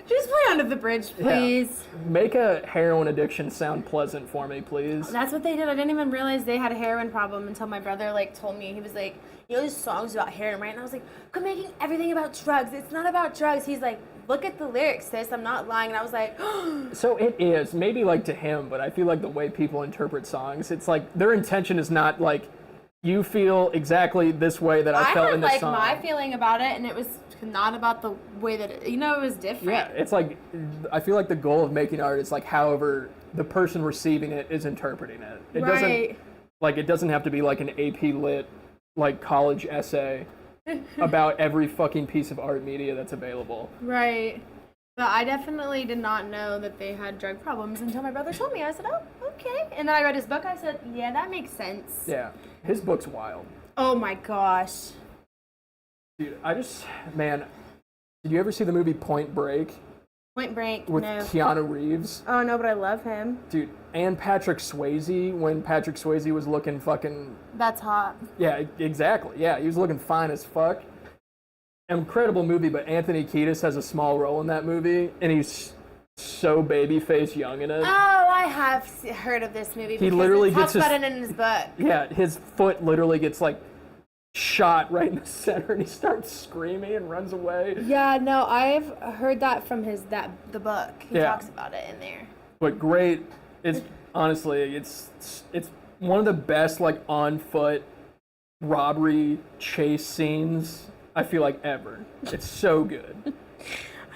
Just play Under the Bridge, please. Yeah. Make a heroin addiction sound pleasant for me, please. That's what they did. I didn't even realize they had a heroin problem until my brother, told me. He was like, you know, this song's about heroin, right? And I was like, quit making everything about drugs. It's not about drugs. He's like, look at the lyrics, sis. I'm not lying. And I was like, So it is. Maybe, to him, but I feel like the way people interpret songs, it's like, their intention is not, you feel exactly this way that I felt in this song. I had my feeling about it, and it was not about the way that it was different. Yeah, it's like, I feel like the goal of making art is however the person receiving it is interpreting it. It doesn't, it doesn't have to be like an AP Lit, college essay about every fucking piece of art media that's available. Right. But I definitely did not know that they had drug problems until my brother told me. I said, oh, okay. And then I read his book. I said, yeah, that makes sense. Yeah. His book's wild. Oh, my gosh. Dude, man, did you ever see the movie Point Break? Point Break, with no. Keanu Reeves? Oh, no, but I love him. Dude, and Patrick Swayze, when Patrick Swayze was looking fucking... That's hot. Yeah, exactly. Yeah, he was looking fine as fuck. Incredible movie, but Anthony Kiedis has a small role in that movie, and he's so baby-faced young in it. Oh, I have heard of this movie. He literally talks about it in his book. Yeah, his foot literally gets shot right in the center, and he starts screaming and runs away. Yeah, no, I've heard that from the book. He talks about it in there. But great. It's honestly, it's one of the best on foot robbery chase scenes I feel like ever. It's so good.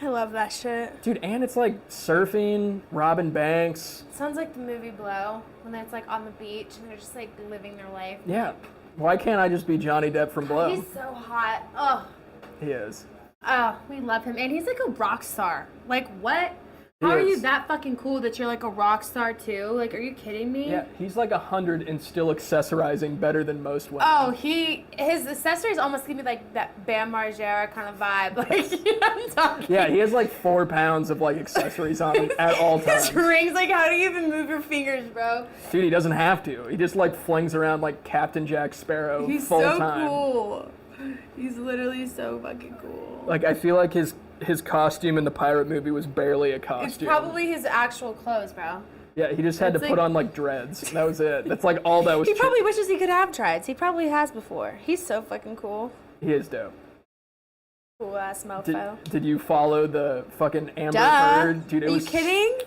I love that shit. Dude, and it's surfing, robbing banks. Sounds like the movie Blow, when it's on the beach and they're just living their life. Yeah. Why can't I just be Johnny Depp from Blow? He's so hot. Oh. He is. Oh, we love him. And he's a rock star. What? How are you that fucking cool that you're a rock star too? Are you kidding me? Yeah, he's 100 and still accessorizing better than most women. Oh, his accessories almost give me that Bam Margera kind of vibe. You know what I'm talking? Yeah, he has 4 pounds of accessories on him at all times. His rings, how do you even move your fingers, bro? Dude, he doesn't have to. He just flings around like Captain Jack Sparrow full time. He's so cool. He's literally so fucking cool. I feel like his costume in the pirate movie was barely a costume. It's probably his actual clothes, bro. Yeah, he just had to put on dreads. That was it. That's all that was. He probably wishes he could have dreads. He probably has before. He's so fucking cool. He is dope. Cool ass mofo. Did you follow the fucking Amber Heard? Dude, Are you kidding?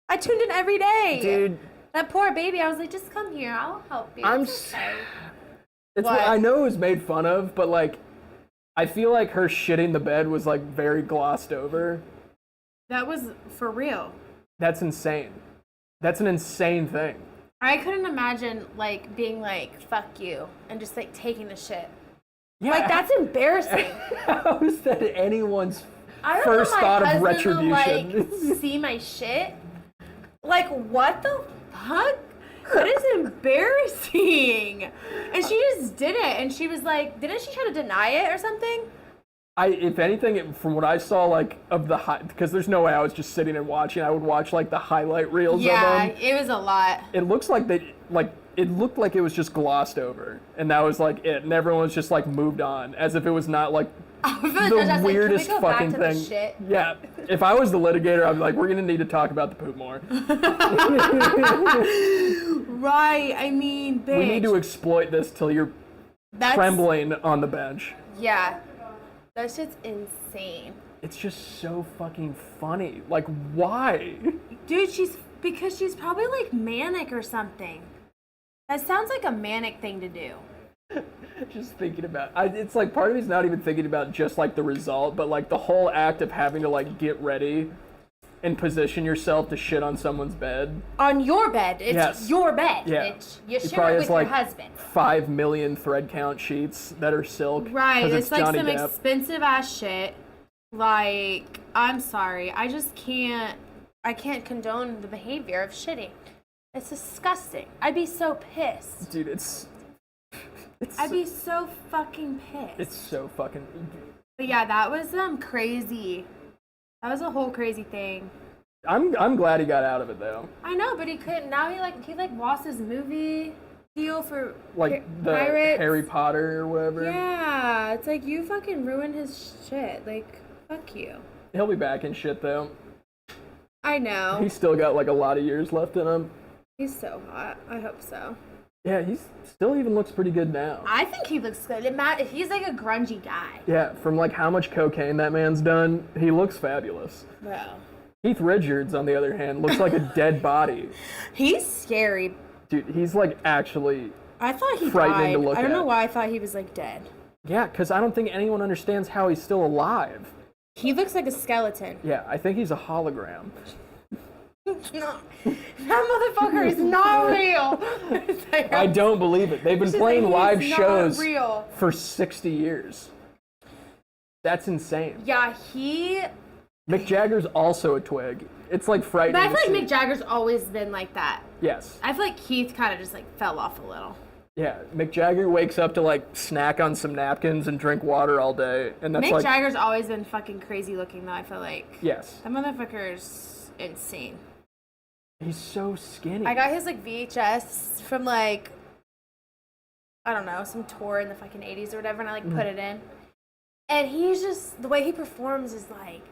I tuned in every day. Dude. That poor baby. I was like, just come here. I'll help you. It's what I know it was made fun of, but I feel like her shitting the bed was very glossed over. That was for real. That's insane. That's an insane thing. I couldn't imagine being fuck you and just taking the shit. Yeah. That's embarrassing. How is that anyone's I don't first want my thought of husband retribution? To, see my shit? What the fuck? That is embarrassing. And she just did it. And she was like, didn't she try to deny it or something? If anything, from what I saw, like, of the because there's no way I was just sitting and watching. I would watch, like, the highlight reels of them. Yeah, it was a lot. It looks like it looked like it was just glossed over. And that was, like, it. And everyone was just, like, moved on. As if it was not, like, the weirdest fucking thing. Shit? Yeah. If I was the litigator, I'd be like, we're going to need to talk about the poop more. Right. I mean, bitch. We need to exploit this till you're trembling on the bench. Yeah. That shit's insane. It's just so fucking funny. Like, why? Dude, because she's probably like manic or something. That sounds like a manic thing to do. Just thinking about it's like part of me's not even thinking about just like the result, but like the whole act of having to like get ready and position yourself to shit on someone's bed. On your bed. It's your bed. Yeah. You share it with your husband. 5 million thread count sheets that are silk. Right. It's like Johnny some Depp. expensive ass shit. Like, I'm sorry. I can't condone the behavior of shitting. It's disgusting. I'd be so pissed. Dude, I'd be so fucking pissed. It's so fucking... But yeah, that was crazy. That was a whole crazy thing. I'm glad he got out of it though. I know, but he couldn't. Now he lost his movie deal for like the Pirates. Harry Potter or whatever. Yeah, it's like you fucking ruined his shit. Like, fuck you. He'll be back in shit though. I know. He's still got like a lot of years left in him. He's so hot. I hope so. Yeah, he's still even looks pretty good now. I think he looks good. He's like a grungy guy. Yeah, from like how much cocaine that man's done, he looks fabulous. Bro. Keith Richards, on the other hand, looks like a dead body. He's scary. Dude, he's like actually I thought he frightening died. to look I don't at. know why I thought he was like dead. Yeah, because I don't think anyone understands how he's still alive. He looks like a skeleton. Yeah, I think he's a hologram. No, that motherfucker is not real. I don't believe it. They've been playing live shows real. for 60 years. That's insane. Yeah, Mick Jagger's also a twig. It's like frightening. But I feel like Mick Jagger's always been like that. Yes. I feel like Keith kind of just like fell off a little. Yeah, Mick Jagger wakes up to like snack on some napkins and drink water all day, and that's Mick Jagger's always been fucking crazy looking though. I feel like. Yes. That motherfucker's insane. He's so skinny. I got his like VHS from like, I don't know, some tour in the fucking 80s or whatever, and I like put it in. And he's just, the way he performs is like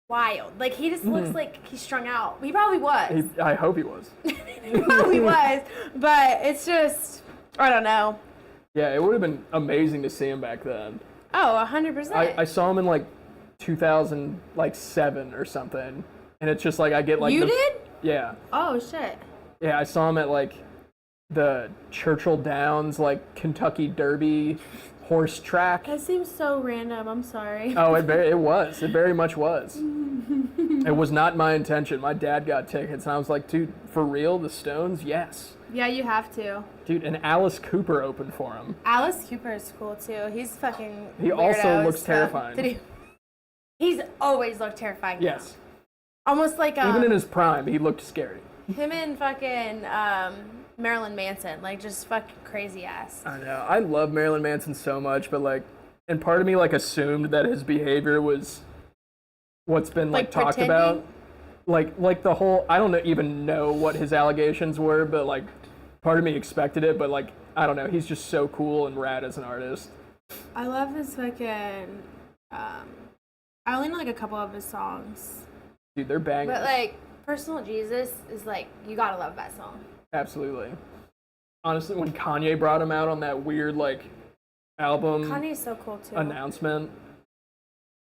wild. Like he just looks like he's strung out. He probably was. I hope he was. He probably was. But it's just, I don't know. Yeah, it would have been amazing to see him back then. Oh, 100%. I saw him in like 2007 or something, and it's just like I get like You did? Yeah. Oh shit. Yeah, I saw him at like the Churchill Downs like Kentucky Derby horse track. That seems so random. I'm sorry. Oh, it very much was. It was not my intention. My dad got tickets, and I was like, dude, for real, the Stones? Yes. Yeah, you have to. Dude, and Alice Cooper opened for him. Alice Cooper is cool too. He's fucking He weirdo also looks stuff. terrifying. He's always looked terrifying. Yes. Though. Almost like even in his prime, he looked scary. Him and fucking Marilyn Manson, like just fucking crazy ass. I know. I love Marilyn Manson so much, but like, and part of me like assumed that his behavior was what's been like talked about. Like the whole, I don't even know what his allegations were, but like part of me expected it, but like, I don't know, he's just so cool and rad as an artist. I love his fucking, I only know like a couple of his songs. Dude, they're bangers. But like, Personal Jesus is like, you gotta love that song. Absolutely. Honestly, when Kanye brought him out on that weird like album Kanye's so cool too. announcement,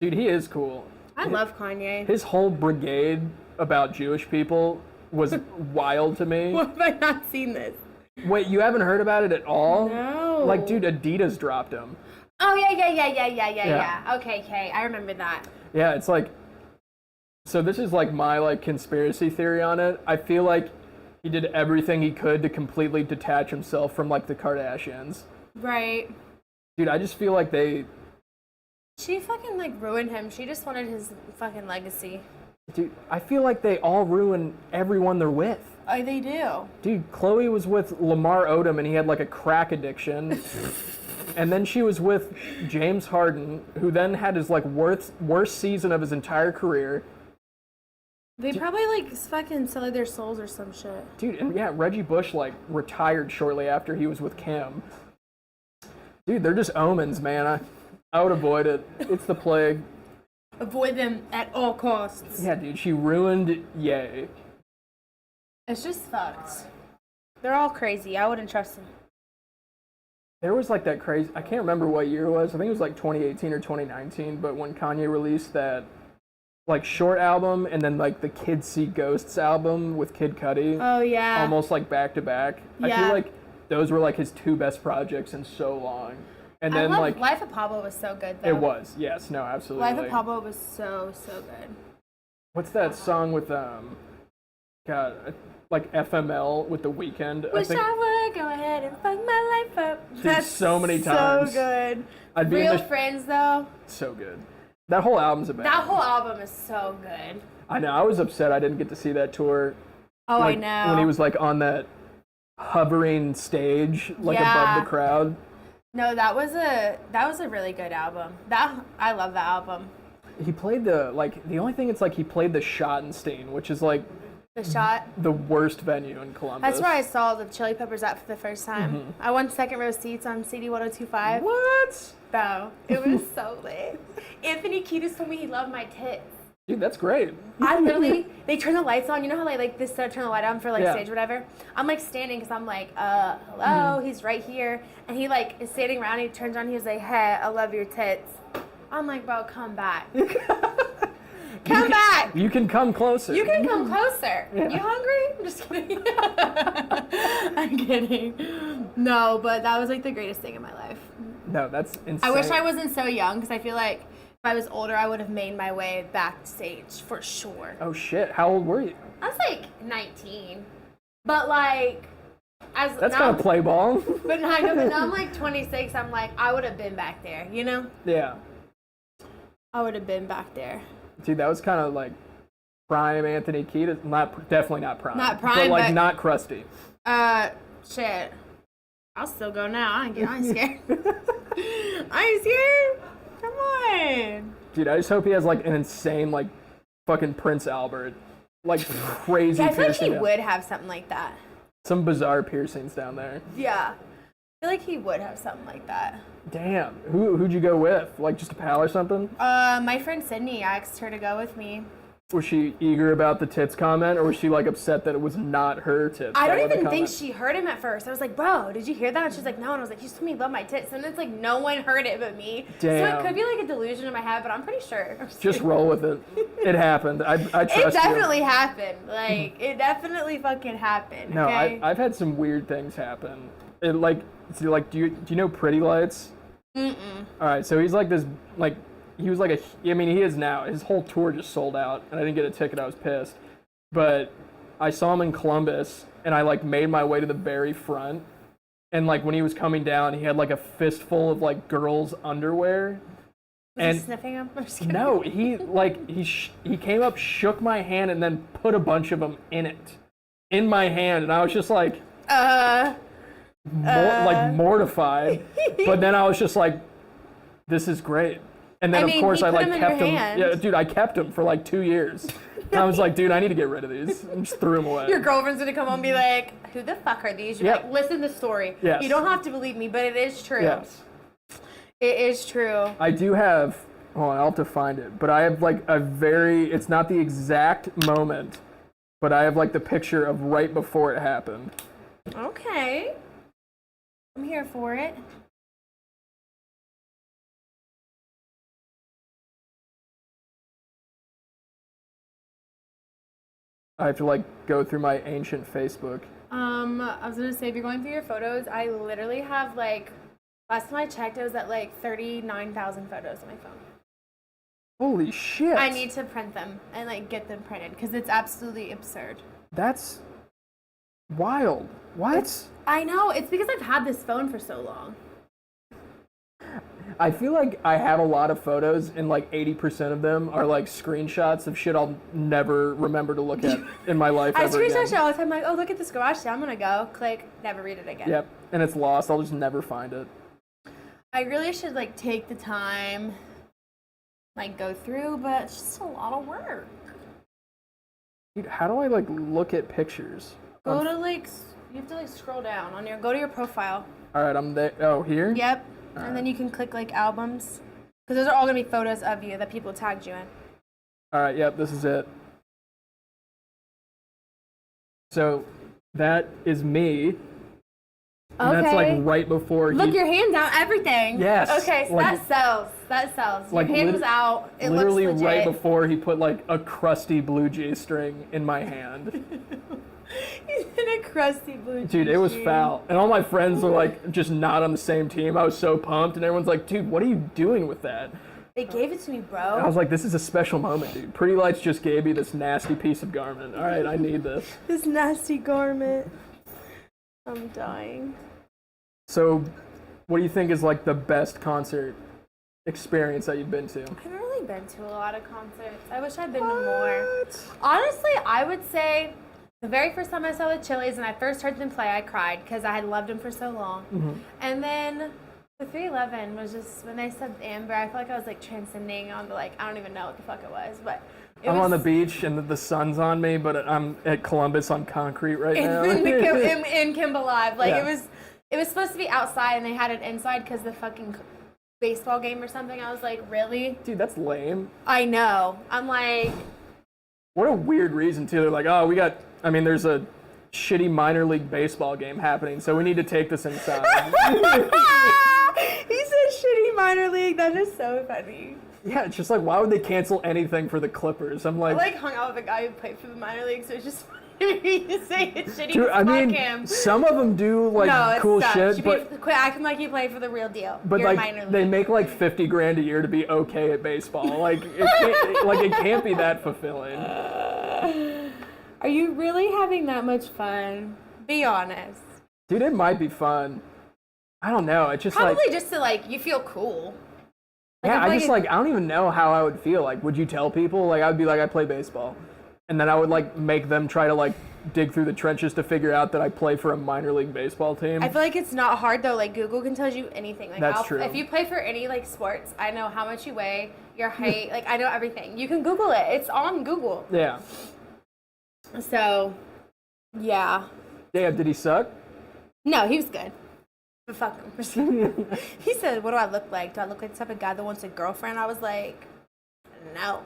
dude, he is cool. I love Kanye. His whole brigade about Jewish people was wild to me. Why have I not seen this? Wait, you haven't heard about it at all? No. Like, dude, Adidas dropped him. Oh, yeah. Okay, I remember that. Yeah, it's like, so this is like my like conspiracy theory on it. I feel like he did everything he could to completely detach himself from like the Kardashians. Right. Dude, I just feel like She fucking like ruined him. She just wanted his fucking legacy. Dude, I feel like they all ruin everyone they're with. Oh, they do. Dude, Chloe was with Lamar Odom and he had like a crack addiction. And then she was with James Harden, who then had his like worst season of his entire career. They probably like fucking sell their souls or some shit. Dude, and yeah, Reggie Bush like retired shortly after he was with Kim. Dude, they're just omens, man. I would avoid it. It's the plague. Avoid them at all costs. Yeah, dude, she ruined Ye. It's just fucked. They're all crazy. I wouldn't trust them. There was like that crazy, I can't remember what year it was. I think it was like 2018 or 2019, but when Kanye released that like short album and then like the Kids See Ghosts album with Kid Cudi. Oh yeah. Almost like back to back. Yeah. I feel like those were like his two best projects in so long. And then like Life of Pablo was so good though. It was. Yes, no, absolutely. Life of Pablo was so good. What's that song with God, like FML with The Weeknd? Wish I would go ahead and fuck my life up. Dude, That's so many times. So good. I'd be Real Friends though. So good. That whole album's a banger. That whole album is so good. I know. I was upset I didn't get to see that tour. Oh, like, I know. When he was like on that hovering stage, like above the crowd. No, that was a really good album. I love that album. He played the only thing it's like he played the Schottenstein, which is like The Shot. The worst venue in Columbus. That's where I saw the Chili Peppers at for the first time. Mm-hmm. I won second row seats on CD 1025. What? No, it was so lit. Anthony Kiedis told me he loved my tits. Dude, that's great. I literally, they turn the lights on. You know how they like this turn the light on for like Yeah. stage or whatever? I'm like standing because I'm like, hello, he's right here. And he like is standing around, he turns around, he's like, hey, I love your tits. I'm like, bro, come back. Come back. You can come closer. You can come closer. Yeah. You hungry? I'm just kidding. I'm kidding. No, but that was like the greatest thing in my life. No, that's insane. I wish I wasn't so young because I feel like if I was older, I would have made my way backstage for sure. Oh shit! How old were you? I was like 19, but like That's kind of play ball. But no, I know. But now I'm like 26. I'm like I would have been back there. You know? Yeah. I would have been back there. Dude, that was kind of like prime Anthony Kiedis. Definitely not prime. Not prime, but like but not crusty. Shit. I'll still go now. I ain't scared. I ain't scared. Come on. Dude, I just hope he has like an insane like fucking Prince Albert, like crazy. Yeah, I feel like he piercing. would have something like that. Some bizarre piercings down there. Yeah. I feel like he would have something like that. Damn. Who'd you go with? Like just a pal or something? My friend Sydney, I asked her to go with me. Was she eager about the tits comment, or was she like upset that it was not her tits? I don't that were the even think comment? she heard him at first. I was like, bro, did you hear that? And she's like, no. And I was like, you just told me you love my tits. And it's like, no one heard it but me. Damn. So it could be like a delusion in my head, but I'm pretty sure. Just roll with it. It happened. I trust you. It definitely happened. Like, it definitely fucking happened. No, okay? I've had some weird things happen. It like, see, like, do you know Pretty Lights? Mm-mm. All right, so he's like this, like, he was like I mean, he is now. His whole tour just sold out, and I didn't get a ticket. I was pissed. But I saw him in Columbus, and I, like, made my way to the very front. And, like, when he was coming down, he had, like, a fistful of, like, girls' underwear. Was he sniffing them? I'm just kidding. No, he, like, he came up, shook my hand, and then put a bunch of them in my hand. And I was just like... like mortified, but then I was just like, "This is great." And then of course I like kept them. Yeah, dude, I kept them for like 2 years. And I was like, "Dude, I need to get rid of these," and just threw them away. Your girlfriend's gonna come home and be like, "Who the fuck are these?" You're Yep. like, "Listen to the story. Yes. You don't have to believe me, but it is true. Yes, It is true." I do have. Hold on, I'll have to find it. But I have like a very. It's not the exact moment, but I have like the picture of right before it happened. Okay. I'm here for it. I have to like go through my ancient Facebook. I was gonna say, if you're going through your photos, I literally have like, last time I checked, I was at like 39,000 photos on my phone. Holy shit! I need to print them and like get them printed because it's absolutely absurd. That's wild. What? I know, it's because I've had this phone for so long. I feel like I have a lot of photos, and like 80% of them are like screenshots of shit I'll never remember to look at in my life I ever screenshot again. shit all the time. Like, oh, look at this garage sale. I'm gonna go. Click. Never read it again. Yep, and it's lost. I'll just never find it. I really should like take the time, like go through, but it's just a lot of work. Dude, how do I like look at pictures? Go to like, you have to like scroll down on go to your profile. All right, I'm there. Oh, here? Yep. All And then you can click like albums. Because those are all going to be photos of you that people tagged you in. All right, yep, this is it. So that is me. And that's like right before Look, your hand's out, everything. Yes. Okay, so like, that sells. That sells. Like Your hand was out. It literally looks legit. right before he put like a crusty blue G-string in my hand. He's in a crusty blue Dude, it was G-string. foul. And all my friends were like just not on the same team. I was so pumped, and everyone's like, dude, what are you doing with that? They gave it to me, bro. I was like, this is a special moment, dude. Pretty Lights just gave me this nasty piece of garment. All right, I need this. This nasty garment. I'm dying. So, what do you think is like the best concert experience that you've been to? I haven't really been to a lot of concerts. I wish I'd been to more. Honestly, I would say the very first time I saw the Chili's and I first heard them play, I cried because I had loved them for so long. Mm-hmm. And then the 311 was just, when they said Amber, I felt like I was like transcending on the like, I don't even know what the fuck it was, but I'm on the beach and the sun's on me, but I'm at Columbus on concrete right now. in Kimball Live. Like Yeah. it was supposed to be outside and they had it inside because the fucking baseball game or something. I was like, really? Dude, that's lame. I know. I'm like, What a weird reason, too. They're like, oh, there's a shitty minor league baseball game happening, so we need to take this inside. he said shitty minor league. That is so funny. Yeah, it's just like, why would they cancel anything for the Clippers? I'm I like hung out with a guy who played for the minor league, so it's just funny to say it's shitty. dude, I mean, him. some of them do like No, cool sucks. shit, Quit acting like you play for the real deal. but You're like minor league. they make like $50,000 a year to be okay at baseball. Like it can't be that fulfilling. Are you really having that much fun? Be honest. Dude, it might be fun. I don't know. It's just Probably like just to like, you feel cool. yeah, I I just like I don't even know how I would feel. Like, would you tell people? Like, I'd be like, I play baseball, and then I would like make them try to like dig through the trenches to figure out that I play for a minor league baseball team. I feel like it's not hard though. Like Google can tell you anything. Like That's true. If you play for any like sports, I know how much you weigh, your height. Like I know everything. You can Google it. It's on Google. Yeah. So, yeah. Damn, did he suck? No, he was good. But fuck him. He said, "What do I look like? Do I look like the type of guy that wants a girlfriend?" I was like, "No."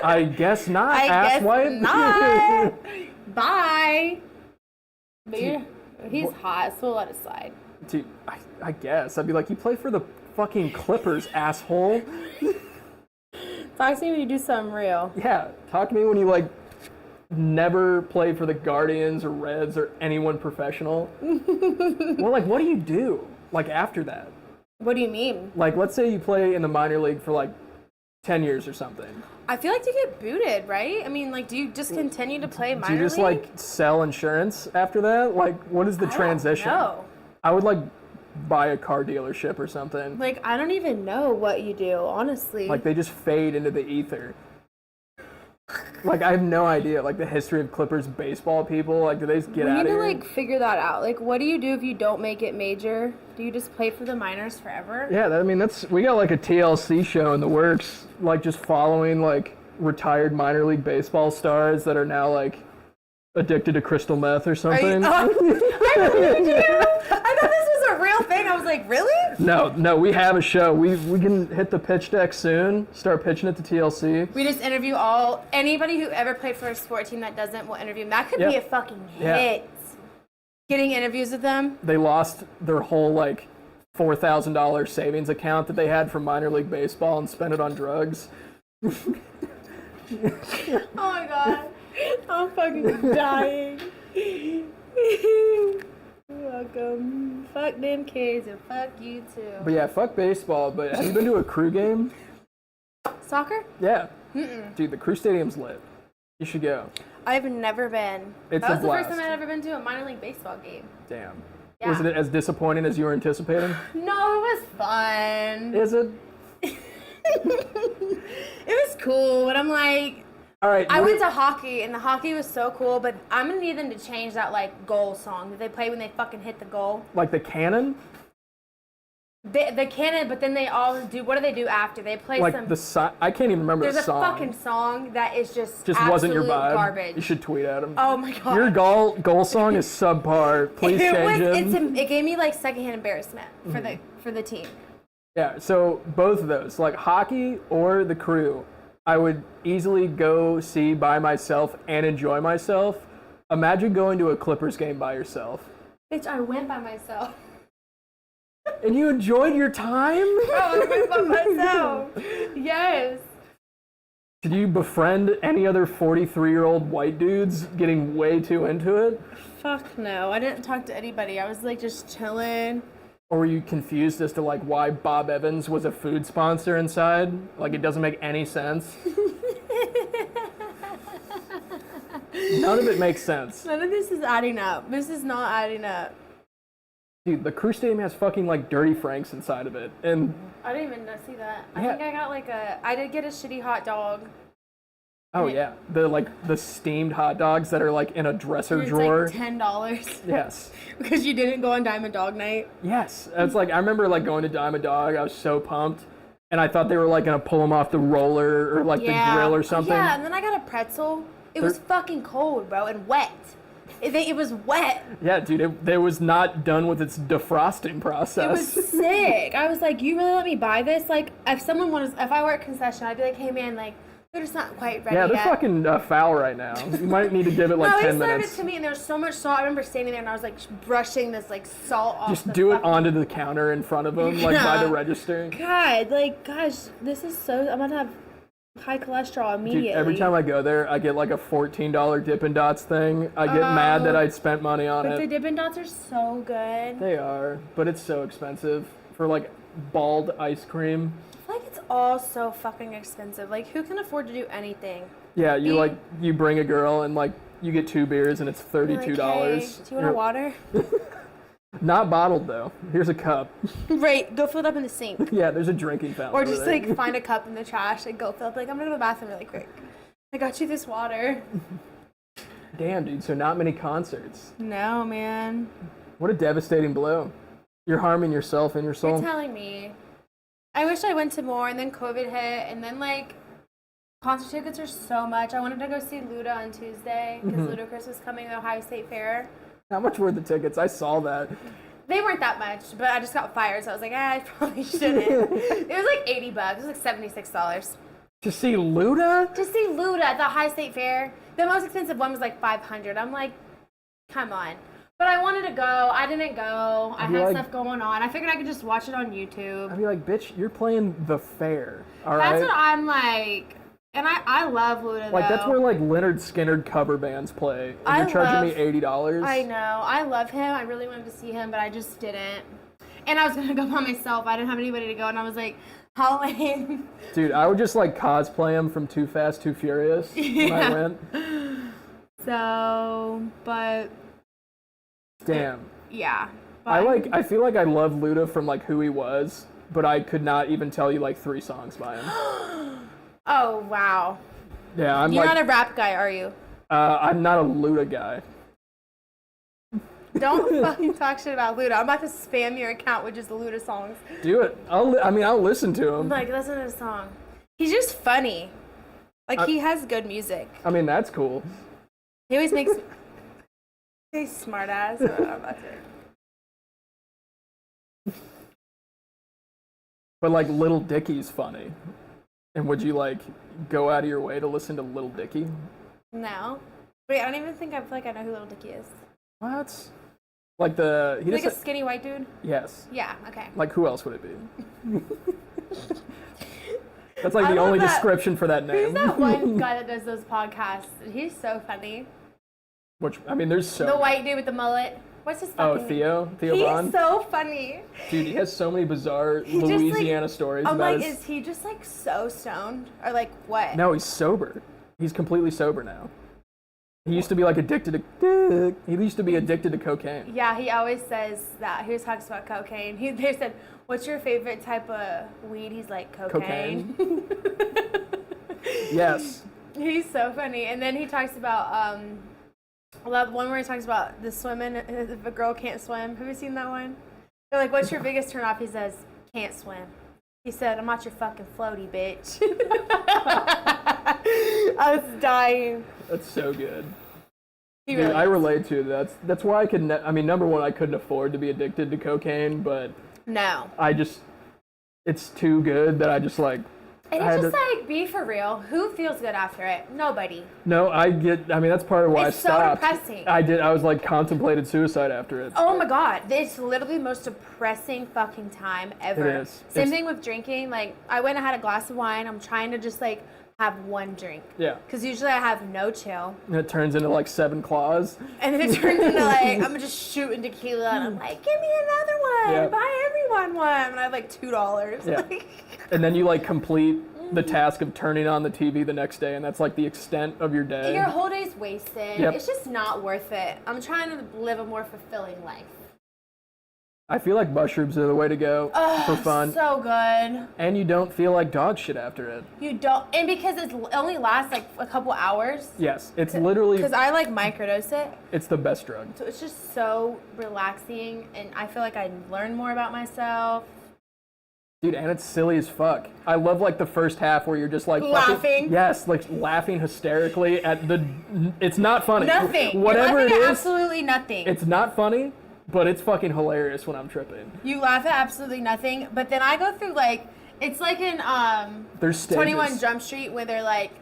I guess not. I guess asswipe. not. Bye. But he's hot, so we'll let it slide. Dude, I guess I'd be like, you play for the fucking Clippers, asshole. Talk to me when you do something real. Yeah, talk to me when you like never played for the Guardians or Reds or anyone professional. Well, like, what do you do like after that? What do you mean? Like, let's say you play in the minor league for like 10 years or something. I feel like you get booted, right? I mean, like, do you just continue to play minor league? Do you just like sell insurance after that? Like, what is the transition? No. I would like buy a car dealership or something. Like, I don't even know what you do, honestly. Like, they just fade into the ether. Like, I have no idea, like, the history of Clippers baseball people. Like, do they just get out of here? We need to, like, figure that out. Like, what do you do if you don't make it major? Do you just play for the minors forever? Yeah, I mean, we got, like, a TLC show in the works. Like, just following, like, retired minor league baseball stars that are now, like, addicted to crystal meth or something. I believe you! I thought this was a real thing. I was like, really? No, we have a show. We can hit the pitch deck soon, start pitching it to TLC. We just interview anybody who ever played for a sport team that doesn't, we'll interview them. That could be a fucking hit. Getting interviews with them. They lost their whole, like, $4,000 savings account that they had from minor league baseball and spent it on drugs. Oh my god. I'm fucking dying. Welcome. Fuck them kids and fuck you too. But yeah, fuck baseball, but have you been to a Crew game? Soccer? Yeah. Mm-mm. Dude, the Crew Stadium's lit. You should go. I've never been. It's that a was the blast. first time I'd ever been to a minor league baseball game. Damn. Yeah. Was it as disappointing as you were anticipating? No, it was fun. Is it? It was cool, but I'm like, all right. I went to hockey, and the hockey was so cool, but I'm gonna need them to change that like goal song that they play when they fucking hit the goal. Like the cannon? The cannon, but then they all do. What do they do after? They play like some. I can't even remember the song. There's a fucking song that is just wasn't your vibe. Garbage. You should tweet at him. Oh my god. Your goal song is subpar. Please change it. It gave me like secondhand embarrassment for the team. Yeah. So both of those, like hockey or the Crew, I would easily go see by myself and enjoy myself. Imagine going to a Clippers game by yourself. Bitch, I went by myself. And you enjoyed your time? Oh, I went by myself. Yes. Did you befriend any other 43-year-old white dudes getting way too into it? Fuck no. I didn't talk to anybody. I was like just chilling. Or were you confused as to like why Bob Evans was a food sponsor inside? Like it doesn't make any sense. None of it makes sense. None of this is adding up. This is not adding up. Dude, the Crew Stadium has fucking like Dirty Franks inside of it, and I didn't even see that. Yeah. I think I got I did get a shitty hot dog. oh yeah, the steamed hot dogs that are like in a dresser It's drawer. like $10 Yes, because you didn't go on Diamond Dog Night. yes. It's like I remember like going to Diamond Dog. I was so pumped, and I thought they were like gonna pull them off the roller or like the grill or something. Yeah, and then I got a pretzel. It was fucking cold, bro, and wet. It was wet. Yeah, dude, it was not done with its defrosting process. It was sick. I was like, you really let me buy this? Like, if I were at concession, I'd be like, hey man, like, they're just not quite ready Yeah, they're yet. fucking foul right now. You might need to give it like 10 No, they minutes. served it to me, and there was so much salt. I remember standing there, and I was like brushing this like salt off. Just the do it fucking- onto the counter in front of them, like by the register. God, like, gosh, this is so. I'm gonna have high cholesterol immediately. Dude, every time I go there, I get like a $14 Dippin' Dots thing. I get mad that I spent money on But the it. Dippin' Dots are so good. They are, but it's so expensive for like bald ice cream. I feel like it's all so fucking expensive. Like, who can afford to do anything? Yeah, you bring a girl and like you get 2 beers and it's $32. Like, hey, do you want a water? Not bottled though. Here's a cup. Right, go fill it up in the sink. Yeah, there's a drinking fountain. Or over just there. like find a cup in the trash and go fill up. Like, I'm gonna go to the bathroom really quick. I got you this water. Damn, dude. So not many concerts. No, man. What a devastating blow. You're harming yourself and your soul. You're telling me. I wish I went to more, and then COVID hit, and then like concert tickets are so much. I wanted to go see Luda on Tuesday because Ludacris was coming to Ohio State Fair. How much were the tickets? I saw that. They weren't that much, but I just got fired, so I was like, I probably shouldn't. It was like $80. It was like $76. To see Luda? To see Luda at the Ohio State Fair. The most expensive one was like $500. I'm like, come on. But I wanted to go. I didn't go. I had stuff going on. I figured I could just watch it on YouTube. I'd be like, bitch, you're playing the fair. All right. That's what I'm like. And I love Luda, like, though. that's where, like, Leonard Skinner cover bands play. And you're charging me $80. I know. I love him. I really wanted to see him, but I just didn't. And I was going to go by myself. I didn't have anybody to go. And I was like, how lame. Dude, I would just, like, cosplay him from Too Fast, Too Furious when I went. So, but... Damn. Yeah. But I feel like I love Luda from, like, who he was, but I could not even tell you, like, 3 songs by him. Oh, wow. Yeah, You're not a rap guy, are you? I'm not a Luda guy. Don't fucking talk shit about Luda. I'm about to spam your account with just Luda songs. Do it. I'll listen to him. Like, listen to the song. He's just funny. Like, he has good music. I mean, that's cool. He always makes... He's smart ass. I'm about to... But, like, Little Dicky's funny. And would you, like, go out of your way to listen to Little Dicky? No. Wait, I don't even think I feel like I know who Little Dicky is. What? Like the... Like a skinny white dude? Yes. Yeah, okay. Like, who else would it be? That's, like, the only description for that name. Who's that one guy that does those podcasts? He's so funny. Which, I mean, there's so... The white dude with the mullet. What's his fucking Theo Vaughn? He's so funny. Dude, he has so many bizarre Louisiana stories I'm about like, his... is he just, like, so stoned? Or, like, what? No, he's sober. He's completely sober now. He used to be like addicted to. He used to be addicted to cocaine. Yeah, he always says that. He always talks about cocaine. They said, "What's your favorite type of weed?" He's like, "Cocaine." Yes. He's so funny. And then he talks about one where he talks about the swimming. If a girl can't swim, have you seen that one? They're like, "What's your biggest turn off?" He says, "Can't swim." He said, "I'm not your fucking floaty, bitch." I was dying. That's so good. He Dude, really I is. relate to that. That's why I could. Number one, I couldn't afford to be addicted to cocaine, but No. it's too good that I just like. And it's just like, be for real. Who feels good after it? Nobody. No, that's part of why It's I so stopped. depressing. I was like contemplated suicide after it. Oh my god, it's literally the most depressing fucking time ever. It is. Same thing with drinking. Like, I went and had a glass of wine. I'm trying to just like have one drink. Yeah. Because usually I have no chill. And it turns into like 7 claws. And then it turns into like, I'm just shooting tequila and I'm like, give me another one. Yeah. Buy everyone one. And I have like $2. Yeah. And then you like complete the task of turning on the TV the next day, and that's like the extent of your day. Your whole day's wasted. Yep. It's just not worth it. I'm trying to live a more fulfilling life. I feel like mushrooms are the way to go for fun. So good. And you don't feel like dog shit after it. You don't, and because it only lasts like a couple hours. Yes, it's literally, Because I like microdose it. it's the best drug. So it's just so relaxing, and I feel like I learn more about myself. Dude, and it's silly as fuck. I love like the first half where you're just like Laughing. Yes, like laughing hysterically at it's not funny. Nothing. Whatever You're it laughing at is, absolutely nothing. it's not funny, but it's fucking hilarious when I'm tripping. You laugh at absolutely nothing, but then I go through like, it's like in There's stages. 21 Jump Street where they're like,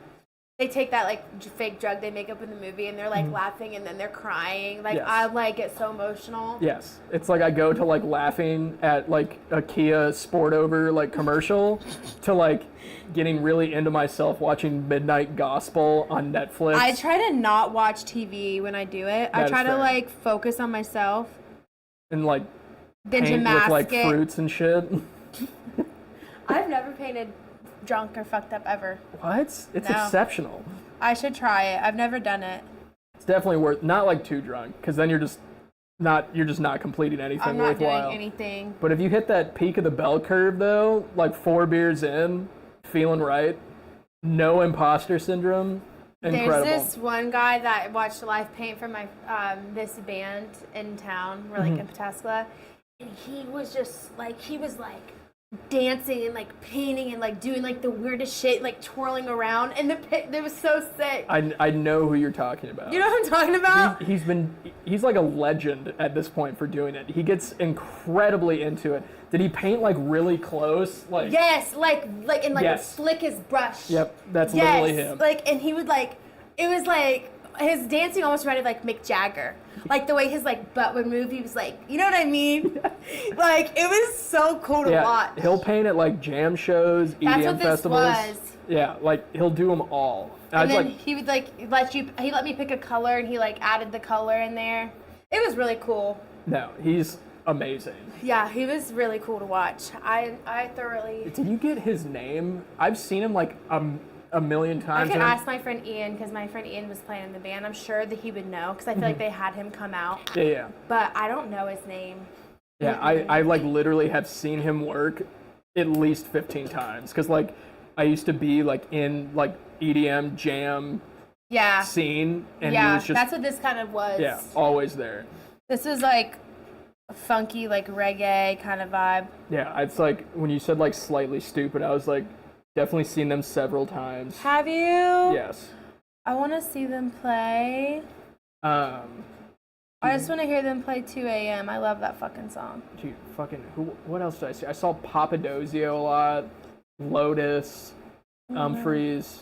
they take that like fake drug they make up in the movie and they're like laughing and then they're crying. Like, Yes. I like get so emotional. Yes, it's like I go to like laughing at like a Kia Sportover like commercial to like getting really into myself watching Midnight Gospel on Netflix. I try to not watch TV when I do it. I That is try to fair. like focus on myself. And like Then to paint with mask like it. fruits and shit. I've never painted drunk or fucked up ever. What? It's No. exceptional. I should try it. I've never done it. It's definitely worth, not like too drunk, because then you're just not completing anything I'm not worthwhile. doing anything. But if you hit that peak of the bell curve though, like 4 beers in, feeling right, no imposter syndrome, incredible. There's this one guy that watched live paint from my this band in town. We're like in Pataskala, and he was just like dancing and like painting and like doing like the weirdest shit, like twirling around, and the pit. It was so sick. I know who you're talking about. You know what I'm talking about? He's like a legend at this point for doing it. He gets incredibly into it. Did he paint like really close? Like Yes, like and like Yes. flick his brush. Yep, that's Yes, literally him. like, and he would like, it was like, his dancing almost reminded like Mick Jagger. Like the way his like butt would move, he was like, you know what I mean? Like, it was so cool to watch. He'll paint at like jam shows, That's EDM what this festivals. was. Yeah, like he'll do them all. And I was then like, he would like he let me pick a color and he like added the color in there. It was really cool. no, he's amazing. Yeah, he was really cool to watch. I thoroughly. Did you get his name? I've seen him like a million I times. could and ask my friend Ian because my friend Ian was playing in the band. I'm sure that he would know because I feel like they had him come out. Yeah. But I don't know his name. Yeah, I like literally have seen him work at least 15 times because like I used to be like in like EDM jam Yeah. scene and he Yeah, was just that's what this kind of was. yeah, always there. This was like a funky, like reggae kind of vibe. Yeah, it's like when you said like slightly stupid, I was like definitely seen them several times. Have you? Yes. I want to see them play. I just want to hear them play 2 a.m. I love that fucking song. Dude, what else did I see? I saw Papadozio a lot, Lotus, Umphreys,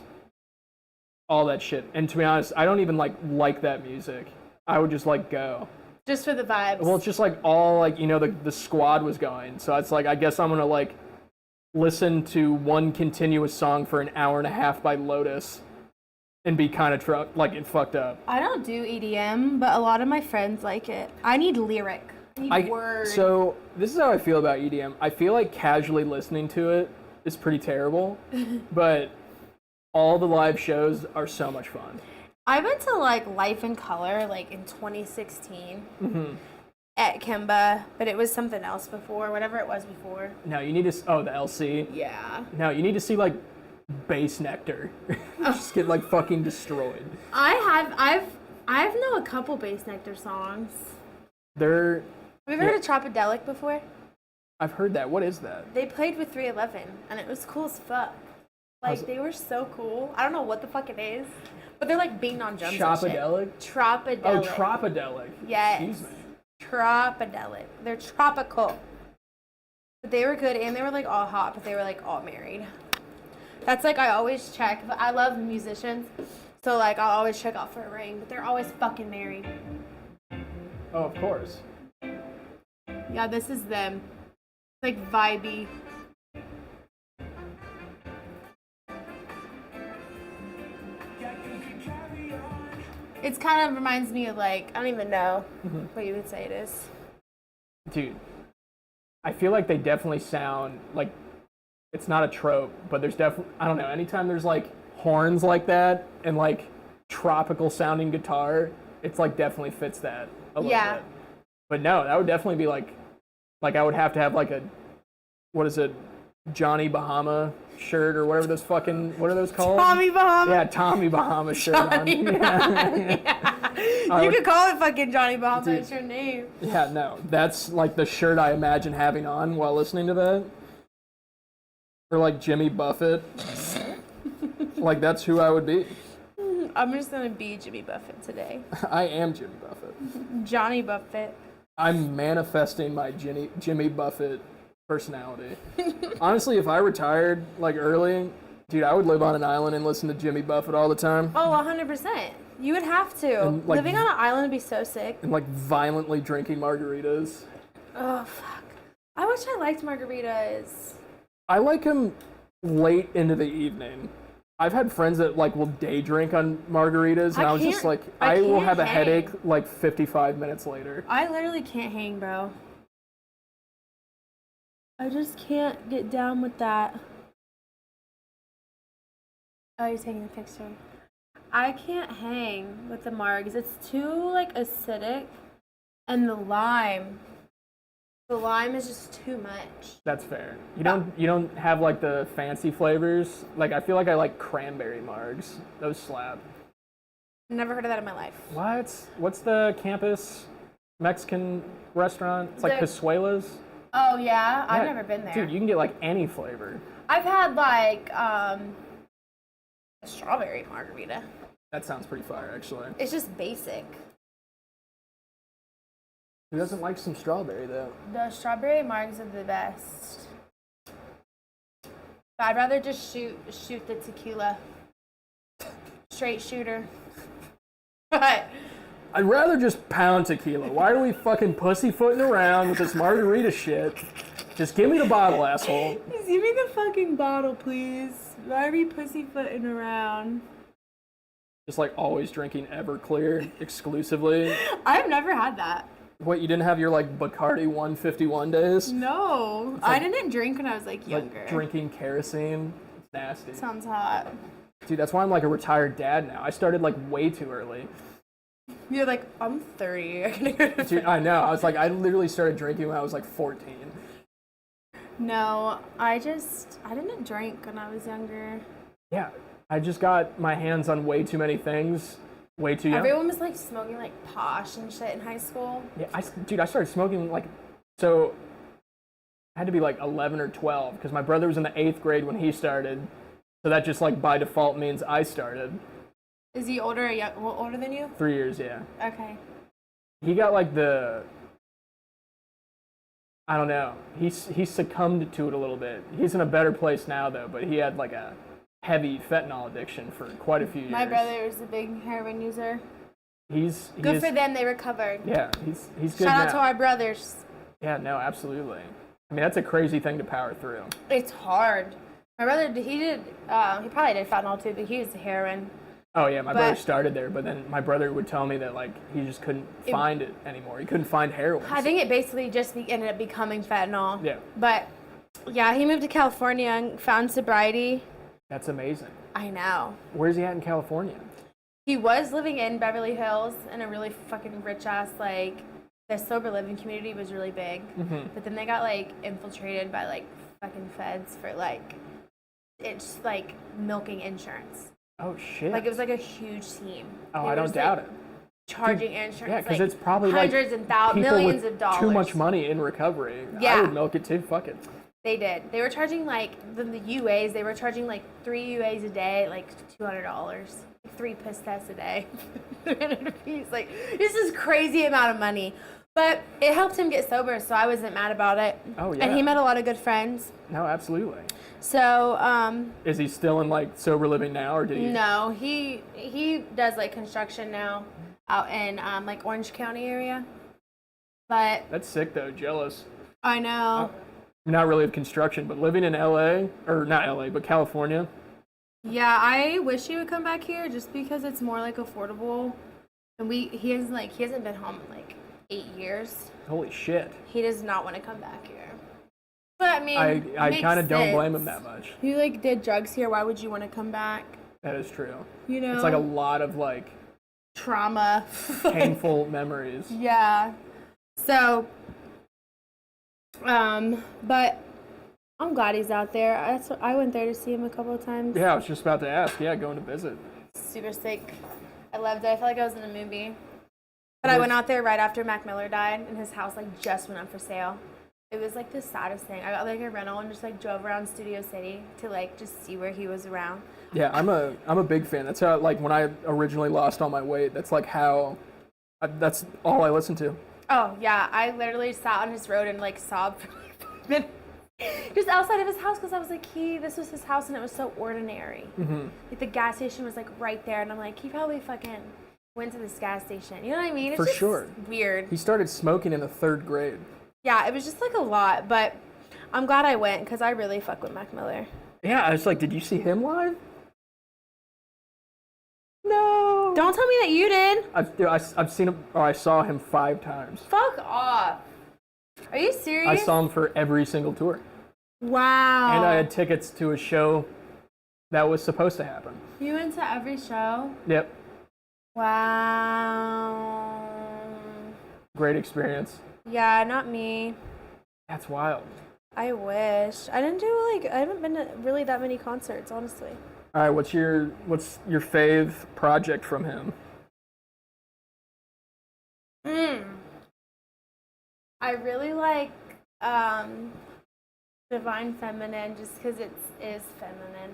all that shit. And to be honest, I don't even like that music. I would just like go. Just for the vibes. Well, it's just like all like, you know, the squad was going. So it's like, I guess I'm going to like listen to one continuous song for an hour and a half by Lotus and be kind of like fucked up. I don't do EDM, but a lot of my friends like it. I need lyric. I need words. So this is how I feel about EDM. I feel like casually listening to it is pretty terrible, but all the live shows are so much fun. I went to like Life in Color like in 2016 at Kimba, but it was something else before, whatever it was before. No, you need to. Oh, the LC. Yeah. No, you need to see like Bass Nectar. Just get like fucking destroyed. I've known a couple Bass Nectar songs. They're. Have you ever heard of Tropidelic before? I've heard that. What is that? They played with 311, and it was cool as fuck. Like, they were so cool. I don't know what the fuck it is, but they're like beating on drums and shit. Tropidelic? Tropidelic. Oh, Tropidelic. Yes. Excuse me. Tropidelic. They're tropical. But they were good, and they were like all hot, but they were like all married. That's like, I always check. But I love musicians, so like I'll always check out for a ring, but they're always fucking married. Oh, of course. Yeah, this is them. Like vibey. It's kind of reminds me of like, I don't even know what you would say it is. Dude, I feel like they definitely sound like, it's not a trope, but there's definitely, I don't know, anytime there's like horns like that and like tropical sounding guitar, it's like definitely fits that a little bit. But no, that would definitely be like I would have to have like a, what is it, Johnny Bahama shirt or whatever those fucking, what are those called? Tommy Bahama. Yeah, Tommy Bahama shirt Johnny on. Yeah. You could call it fucking Johnny Bahama. Dude. It's your name. Yeah, no, that's like the shirt I imagine having on while listening to that. Or like Jimmy Buffett. Like that's who I would be. I'm just gonna be Jimmy Buffett today. I am Jimmy Buffett. Johnny Buffett. I'm manifesting my Jimmy Buffett personality. Honestly, if I retired like early, dude, I would live on an island and listen to Jimmy Buffett all the time. Oh, 100%. You would have to. And, like, living on an island would be so sick. And like violently drinking margaritas. Oh, fuck. I wish I liked margaritas. I like them late into the evening. I've had friends that like will day drink on margaritas, and I was just like, I will have a headache like 55 minutes later. I literally can't hang, bro. I just can't get down with that. Oh, you're taking a picture. I can't hang with the margs. It's too like acidic, and the lime is just too much. That's fair. You don't have like the fancy flavors. Like I feel like I like cranberry margs. Those slap. Never heard of that in my life. What? What's the campus Mexican restaurant? It's like Pezuelas. Oh yeah, I've never been there. Dude, you can get like any flavor. I've had like a strawberry margarita. That sounds pretty fire, actually. It's just basic. Who doesn't like some strawberry, though? The strawberry margs are the best. But I'd rather just shoot the tequila. Straight shooter. But I'd rather just pound tequila. Why are we fucking pussyfooting around with this margarita shit? Just give me the bottle, asshole. Just give me the fucking bottle, please. Why are we pussyfooting around? Just like always drinking Everclear exclusively. I've never had that. What, you didn't have your like Bacardi 151 days? No, I didn't drink when I was like younger. Like drinking kerosene. It's nasty. Sounds hot. Dude, that's why I'm like a retired dad now. I started like way too early. You're like, I'm 30. Dude, I know. I was like, I literally started drinking when I was like 14. No, I didn't drink when I was younger. Yeah, I just got my hands on way too many things. Way too young. Everyone was like smoking like posh and shit in high school. Yeah, dude, I started smoking like, so I had to be like 11 or 12 because my brother was in the 8th grade when he started. So that just like by default means I started. Is he older or older than you? 3 years, yeah. Okay. He got like I don't know. He succumbed to it a little bit. He's in a better place now though, but he had like a heavy fentanyl addiction for quite a few years. My brother was a big heroin user. He's good for them. They recovered. Yeah, he's good. Shout out to our brothers. Yeah, no, absolutely. I mean, that's a crazy thing to power through. It's hard. My brother, he probably did fentanyl too, but he was heroin. Oh yeah, my brother started there, but then my brother would tell me that like he just couldn't find it anymore. He couldn't find heroin. I think it basically just ended up becoming fentanyl. Yeah. But yeah, he moved to California and found sobriety. That's amazing. I know. Where's he at in California? He was living in Beverly Hills in a really fucking rich ass, like, the sober living community was really big. But then they got, like, infiltrated by, like, fucking feds for, like, it's like milking insurance. Oh shit! Like, it was like a huge team. Oh, I don't doubt it. Charging insurance. Yeah, because like, it's probably hundreds like and thousands, millions of dollars. Too much money in recovery. Yeah. I would milk it too. Fuck it. They did. They were charging like the UAs. They were charging like 3 UAs a day, like $200. 3 piss tests a day, 300 a piece. Like, this is crazy amount of money. But it helped him get sober, so I wasn't mad about it. Oh yeah. And he met a lot of good friends. No, absolutely. So, is he still in like sober living now, or did he? No, he does like construction now out in like Orange County area. But That's sick though. Jealous. I know. Not really of construction, but living in LA, or not LA, but California. Yeah, I wish he would come back here just because it's more like affordable. And he hasn't been home in like 8 years. Holy shit. He does not want to come back here. But I mean, I kind of don't blame him that much. You like did drugs here. Why would you want to come back? That is true. You know, it's like a lot of like trauma, painful memories. Yeah. So, but I'm glad he's out there. I went there to see him a couple of times. Yeah, I was just about to ask. Yeah, going to visit. Super sick. I loved it. I felt like I was in a movie. But I went out there right after Mac Miller died, and his house like just went up for sale. It was like the saddest thing. I got like a rental and just like drove around Studio City to like just see where he was around. Yeah, I'm a big fan. That's how like when I originally lost all my weight. That's like that's all I listened to. Oh yeah, I literally sat on his road and like sobbed for like 5 minutes. Just outside of his house because I was like, this was his house and it was so ordinary. Like the gas station was like right there, and I'm like, he probably fucking went to this gas station. You know what I mean? It's for just sure. Weird. He started smoking in the 3rd grade. Yeah, it was just like a lot, but I'm glad I went because I really fuck with Mac Miller. Yeah, I was like, did you see him live? No. Don't tell me that you did. I've seen him, or I saw him 5 times. Fuck off. Are you serious? I saw him for every single tour. Wow. And I had tickets to a show that was supposed to happen. You went to every show? Yep. Wow. Great experience. Yeah, not me. That's wild. I wish. I haven't been to really that many concerts, honestly. All right, what's your fave project from him? I really like Divine Feminine just because it is feminine.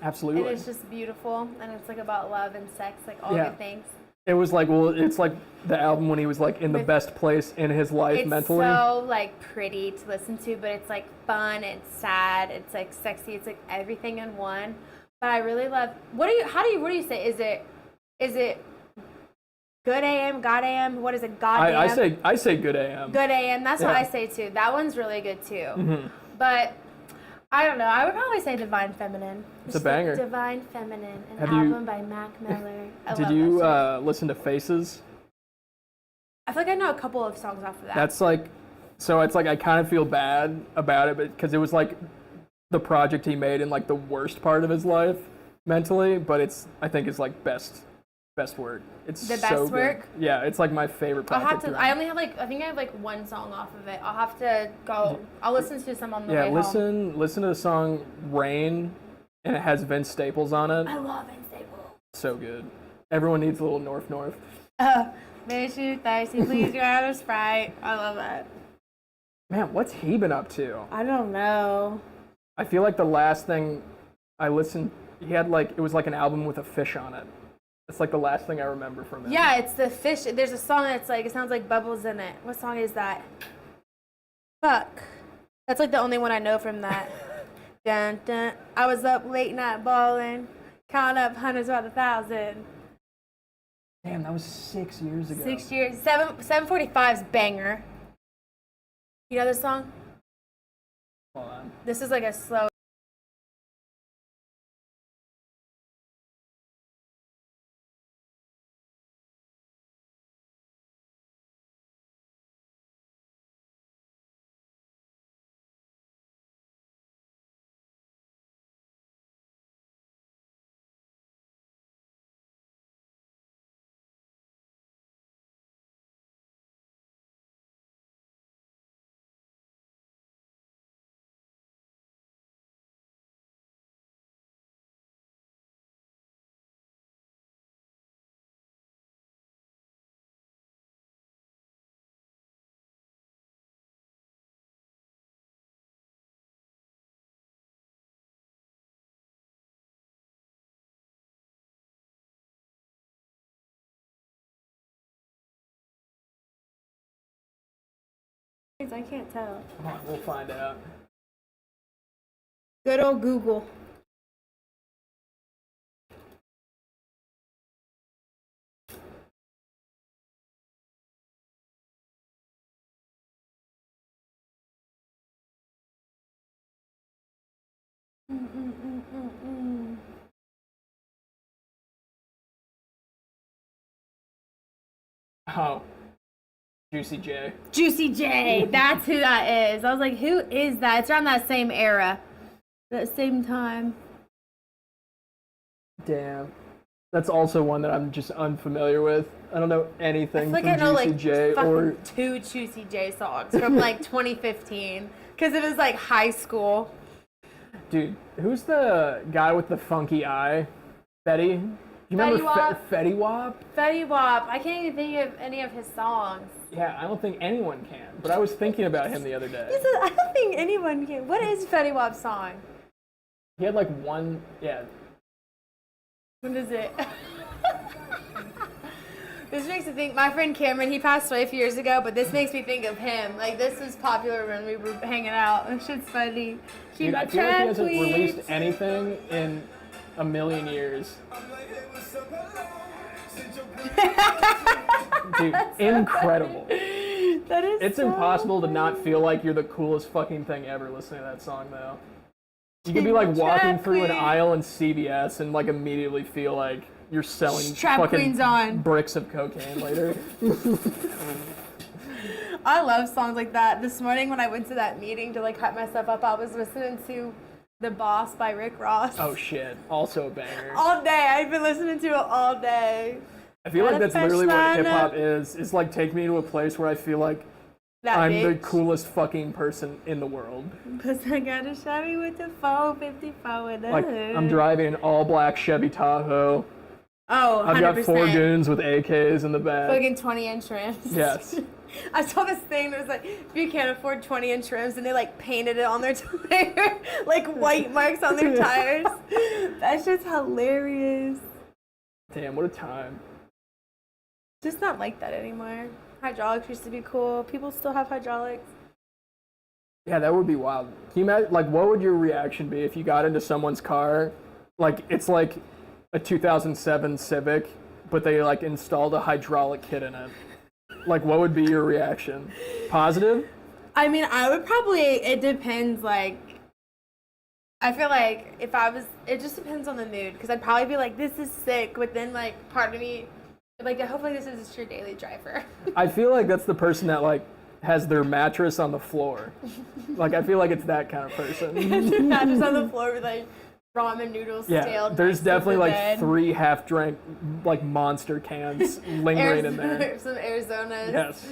Absolutely. And it's just beautiful, and it's like about love and sex, like all good things. It was like, it's like the album when he was like in the best place in his life mentally. It's so like pretty to listen to, but it's like fun, it's sad, it's like sexy, it's like everything in one. But I really love. What do you say? Is it good AM, God AM? What is it? God AM? I say good AM. Good AM. That's what I say too. That one's really good too. But I don't know. I would probably say Divine Feminine. It's a banger. Divine Feminine, an album by Mac Miller. Did you listen to Faces? I feel like I know a couple of songs off of that. That's like, so it's like I kind of feel bad about it, because it was like the project he made in like the worst part of his life mentally, but I think it's like best work. It's the so best good. work. Yeah, it's like my favorite project. I only have I think I have like one song off of it. I'll have to go. I'll listen to some on the way home. Listen to the song Rain, and it has Vince Staples on it. I love Vince Staples. So good. Everyone needs a little North North. Makes you thirsty, please grab a Sprite. I love that. Man, what's he been up to? I don't know. I feel like the last thing I listened, he had it was like an album with a fish on it. It's like the last thing I remember from him. Yeah, it's the fish. There's a song that's like, it sounds like bubbles in it. What song is that? Fuck. That's like the only one I know from that. Dun, dun. I was up late night balling, counting up hundreds about 1,000. Damn, that was 6 years ago. 6 years. 745's banger. You know this song? Hold on. This is like a slow. is? I can't tell. Come on, we'll find out. Good old Google. Oh. Juicy J. Juicy J. That's who that is. I was like, who is that? It's around that same era. That same time. Damn. That's also one that I'm just unfamiliar with. I don't know anything from I know, Juicy like, J or 2 Juicy J songs from like 2015 because it was like high school. Dude, who's the guy with the funky eye? Betty? You remember Fetty Wap? Fetty Wap. I can't even think of any of his songs. Yeah, I don't think anyone can. But I was thinking about him the other day. I don't think anyone can. What is Fetty Wap's song? He had like one, yeah. What is it? This makes me think, my friend Cameron, he passed away a few years ago, but this makes me think of him. Like, this was popular when we were hanging out. This shit's funny. Dude, I feel like he hasn't released anything in a million years. Dude, incredible. That is It's so impossible to not feel like you're the coolest fucking thing ever listening to that song, though. You could be like walking through an aisle in CVS and like immediately feel like you're selling fucking bricks of cocaine later. I love songs like that. This morning when I went to that meeting to like hype myself up, I was listening to The Boss by Rick Ross. Oh shit, also a banger. All day. I've been listening to it all day. I feel like that's literally what hip hop is. It's like take me to a place where I feel like I'm the coolest fucking person in the world. Cause I got a Chevy with the 454 in the like hood. I'm driving an all black Chevy Tahoe. Oh, 100%. I've got 4 goons with AKs in the back. Fucking 20-inch rims. Yes. I saw this thing that was like, if you can't afford 20-inch rims, and they like painted it on their tire, like white marks on their tires. That's just hilarious. Damn, what a time. Just not like that anymore. Hydraulics used to be cool. People still have hydraulics. Yeah, that would be wild. Can you imagine, like, what would your reaction be if you got into someone's car? Like, it's like a 2007 Civic, but they, like, installed a hydraulic kit in it. Like, what would be your reaction? Positive? I mean, I would probably, it depends, like, I feel like if I was, it just depends on the mood, because I'd probably be like, this is sick, but then, like, part of me, like, hopefully this is just your daily driver. I feel like that's the person that, like, has their mattress on the floor. Like, I feel like it's that kind of person. Mattress on the floor with, like, ramen noodles stale. There's definitely, like, 3 half-drank, like, monster cans lingering in there. Some Arizonas. Yes.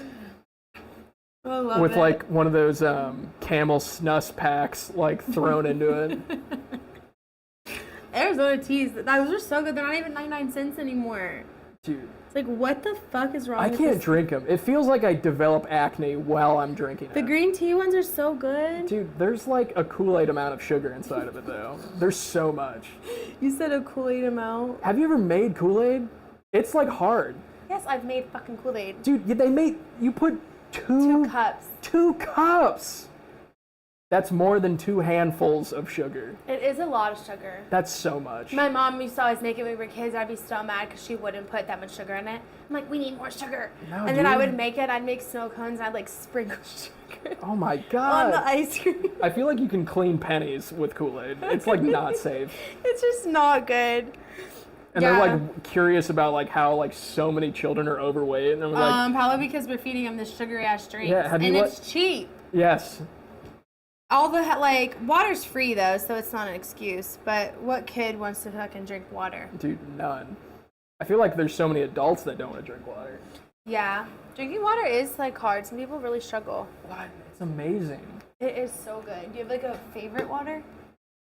I love with, it. like, one of those Camel snus packs, like, thrown into it. Arizona teas, those are so good. They're not even 99 cents anymore. Dude. It's like, what the fuck is wrong with this? I can't drink them. It feels like I develop acne while I'm drinking it. The green tea ones are so good. Dude, there's like a Kool-Aid amount of sugar inside of it, though. There's so much. You said a Kool-Aid amount. Have you ever made Kool-Aid? It's like hard. Yes, I've made fucking Kool-Aid. Dude, you put 2 cups. 2 cups! That's more than 2 handfuls of sugar. It is a lot of sugar. That's so much. My mom used to always make it when we were kids. I'd be so mad because she wouldn't put that much sugar in it. I'm like, we need more sugar. No, and then I would make it. I'd make snow cones. And I'd like sprinkle sugar. Oh my god. On the ice cream. I feel like you can clean pennies with Kool-Aid. It's like not safe. It's just not good. And they're like curious about like how like so many children are overweight. And I'm like, probably because we're feeding them this sugary ass drinks. Yeah, it's cheap. Yes. All the like water's free though, so it's not an excuse. But what kid wants to fucking drink water? Dude, none. I feel like there's so many adults that don't want to drink water. Yeah, drinking water is like hard. Some people really struggle. What? It's amazing. It is so good. Do you have like a favorite water?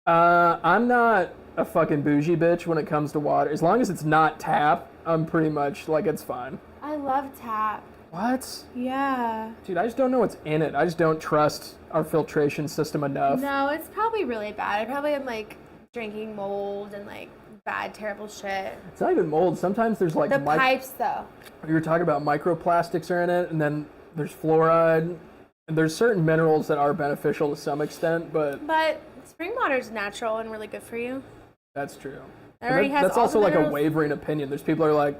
I'm not a fucking bougie bitch when it comes to water. As long as it's not tap, I'm pretty much like it's fine. I love tap. What? Yeah. Dude, I just don't know what's in it. I just don't trust our filtration system enough. No, it's probably really bad. I probably am like drinking mold and like bad, terrible shit. It's not even mold. Sometimes there's like... The pipes though. You were talking about microplastics are in it, and then there's fluoride. And there's certain minerals that are beneficial to some extent, but spring water is natural and really good for you. that's true. It already has That's all also the like a minerals. wavering opinion. There's people that are like,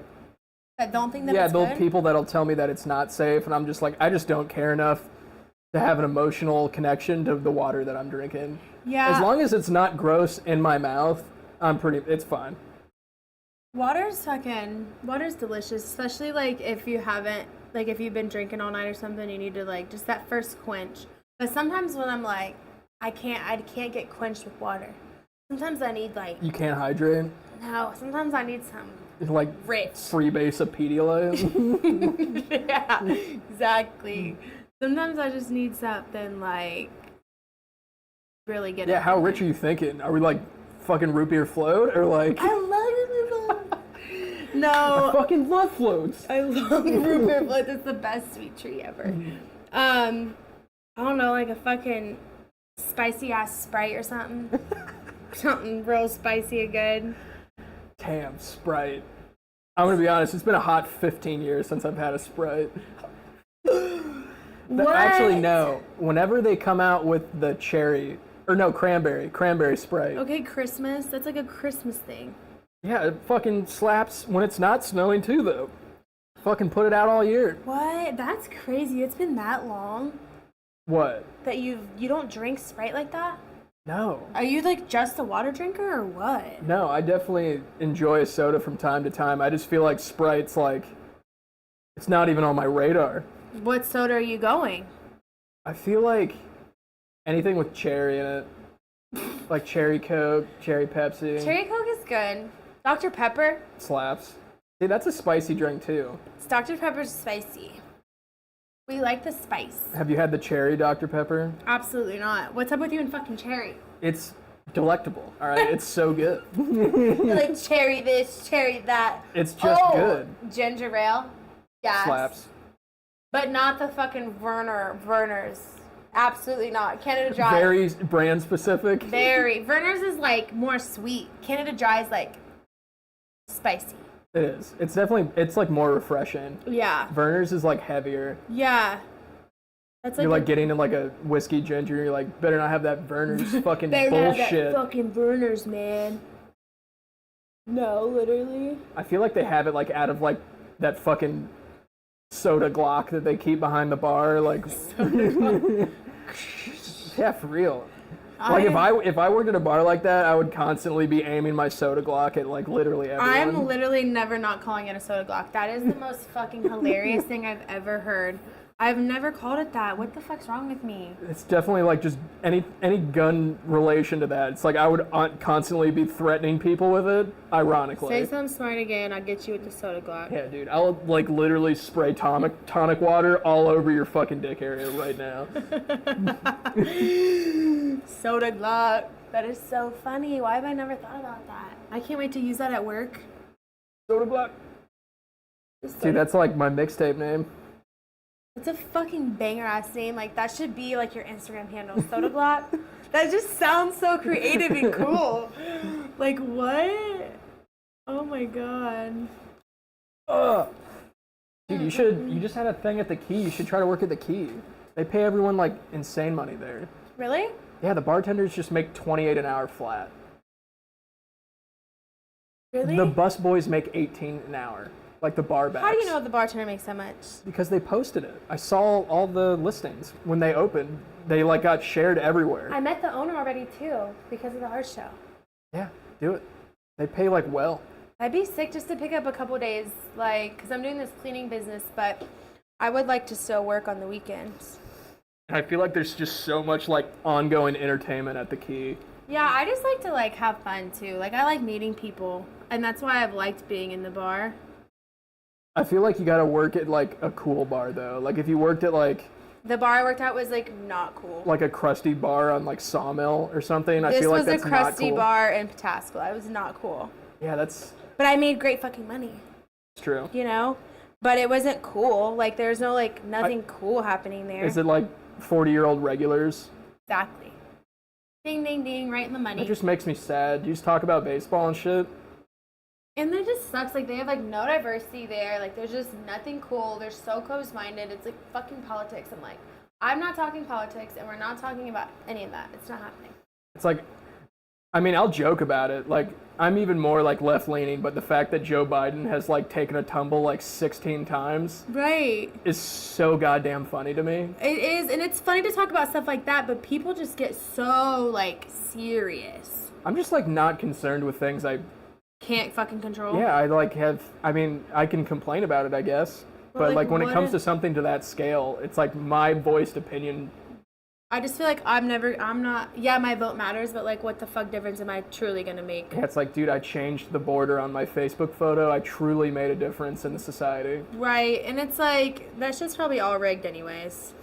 I don't think that yeah, it's there'll good. people that'll tell me that it's not safe, and I'm just like, I just don't care enough to have an emotional connection to the water that I'm drinking. Yeah. As long as it's not gross in my mouth, it's fine. Water's delicious, especially like if you've been drinking all night or something, you need to like just that first quench. But sometimes when I'm like, I can't get quenched with water. Sometimes I need like, You can't hydrate? no, sometimes I need some Like rich. freebase a Pedialyte? Yeah, exactly. Sometimes I just need something like really get Yeah, it. how rich are you thinking? Are we like fucking root beer float or like? I love it. I No, fucking love floats. I love root beer float. It's the best sweet treat ever. I don't know, like a fucking spicy ass Sprite or something. Something real spicy and good. Damn, Sprite. I'm gonna be honest, it's been a hot 15 years since I've had a Sprite. What? Actually, no. Whenever they come out with the cranberry Sprite. Okay, Christmas. That's like a Christmas thing. Yeah, it fucking slaps when it's not snowing too, though. Fucking put it out all year. What? That's crazy. It's been that long What? that you don't drink Sprite like that? No. Are you like just a water drinker or what? No, I definitely enjoy a soda from time to time. I just feel like Sprite's like, it's not even on my radar. What soda are you going? I feel like anything with cherry in it. Like cherry Coke, cherry Pepsi. Cherry Coke is good. Dr. Pepper? Slaps. See, that's a spicy drink too. Dr. Pepper's spicy. We like the spice. Have you had the cherry Dr. Pepper? Absolutely not. What's up with you and fucking cherry? It's delectable, alright? It's so good. You're like cherry this, cherry that. It's just good. Ginger ale? Yes. Slaps. But not the fucking Verner's. Absolutely not. Canada Dry. Very brand specific. Very. Verner's is like more sweet. Canada Dry is like spicy. It is. It's definitely, it's like more refreshing. Yeah. Verner's is like heavier. Yeah. That's like You're like getting in like a whiskey ginger. You're like, better not have that Verner's fucking better not have bullshit. that fucking Verner's, man. No, literally. I feel like they have it like out of like that fucking soda Glock that they keep behind the bar. Like, yeah, for real. Like if I worked at a bar like that, I would constantly be aiming my soda Glock at like literally everyone. I'm literally never not calling it a soda Glock. That is the most fucking hilarious thing I've ever heard. I've never called it that. What the fuck's wrong with me? It's definitely like just any gun relation to that. It's like I would constantly be threatening people with it, ironically. Say something smart again, I'll get you with the soda Glock. Yeah, dude, I'll like literally spray tonic water all over your fucking dick area right now. Soda Glock. That is so funny. Why have I never thought about that? I can't wait to use that at work. Soda Glock. Dude, that's like my mixtape name. It's a fucking banger ass name. Like that should be like your Instagram handle, Soda Glock. That just sounds so creative and cool. Like what? Oh my god. Dude, you just had a thing at the Key. You should try to work at the Key. They pay everyone like insane money there. Really? Yeah, the bartenders just make $28 an hour flat. Really? The bus boys make $18 an hour. Like the bar backs. How do you know the bartender makes that much? Because they posted it. I saw all the listings when they opened. They like got shared everywhere. I met the owner already too because of the art show. Yeah, do it. They pay like well. I'd be sick just to pick up a couple days, like, because I'm doing this cleaning business, but I would like to still work on the weekends. And I feel like there's just so much like ongoing entertainment at the Key. Yeah, I just like to like have fun too. Like I like meeting people, and that's why I've liked being in the bar. I feel like you gotta work at like a cool bar though. Like if you worked at like The bar I worked at was like not cool. like a crusty bar on like Sawmill or something, I This feel like was that's a not crusty cool. bar in Pataskala. It was not cool. Yeah, that's But I made great fucking money, true. you know? But it wasn't cool. Like there's no like nothing cool happening there. Is it like 40-year-old regulars? Exactly. Ding ding ding, right in the money. It just makes me sad. You just talk about baseball and shit. And it just sucks. Like, they have, like, no diversity there. Like, there's just nothing cool. They're so close-minded. It's, like, fucking politics. I'm like, I'm not talking politics, and we're not talking about any of that. It's not happening. It's like, I mean, I'll joke about it. Like, I'm even more like left-leaning, but the fact that Joe Biden has like taken a tumble like 16 times right is so goddamn funny to me. It is, and it's funny to talk about stuff like that, but people just get so like serious. I'm just like not concerned with things I can't fucking control. Yeah, I mean, I can complain about it, I guess. But like when it comes to something to that scale, it's like my voiced opinion. I just feel like my vote matters, but like what the fuck difference am I truly gonna make? Yeah, it's like, dude, I changed the border on my Facebook photo. I truly made a difference in the society. Right, and it's like, that shit's probably all rigged anyways.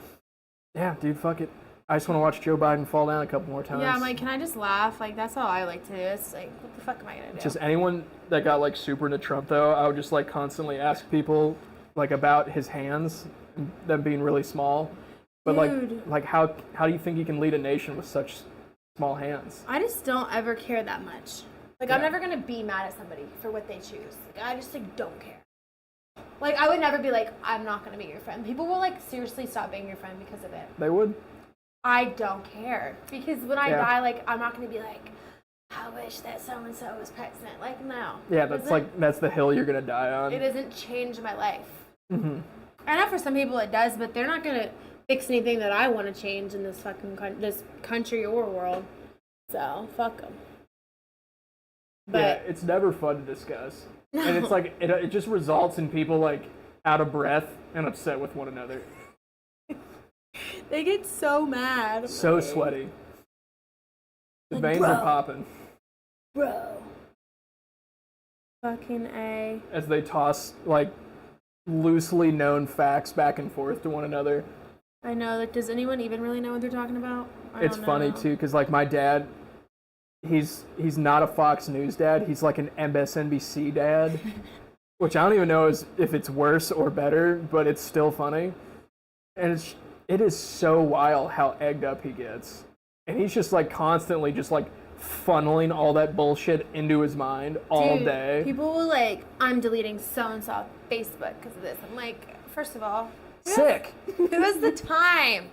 Yeah, dude, fuck it. I just want to watch Joe Biden fall down a couple more times. Yeah, I'm like, can I just laugh? Like, that's all I like to do. It's like, what the fuck am I gonna do? Just anyone that got like super into Trump, though, I would just like constantly ask people like about his hands, them being really small. But like how do you think he can lead a nation with such small hands? I just don't ever care that much. Like, I'm never gonna be mad at somebody for what they choose. Like, I just like don't care. Like, I would never be like, I'm not gonna be your friend. People will like seriously stop being your friend because of it. They would. I don't care, because when I die, like, I'm not gonna be like, I wish that so and so was president. Like, no. Yeah, that's the hill you're gonna die on. It doesn't change my life. Mm-hmm. I know for some people it does, but they're not gonna fix anything that I want to change in this fucking this country or world. So fuck them. But yeah, it's never fun to discuss, and it's like it just results in people like out of breath and upset with one another. They get so mad. So sweaty. The veins are popping. Bro. Fucking A. As they toss, like, loosely known facts back and forth to one another. I know. Like, does anyone even really know what they're talking about? It's funny, too, because, like, my dad, he's not a Fox News dad. He's, like, an MSNBC dad, which I don't even know if it's worse or better, but it's still funny. And it is so wild how egged up he gets. And he's just like constantly just like funneling all that bullshit into his mind all day. People will like, I'm deleting so-and-so off Facebook because of this. I'm like, first of all, sick. Who has the time?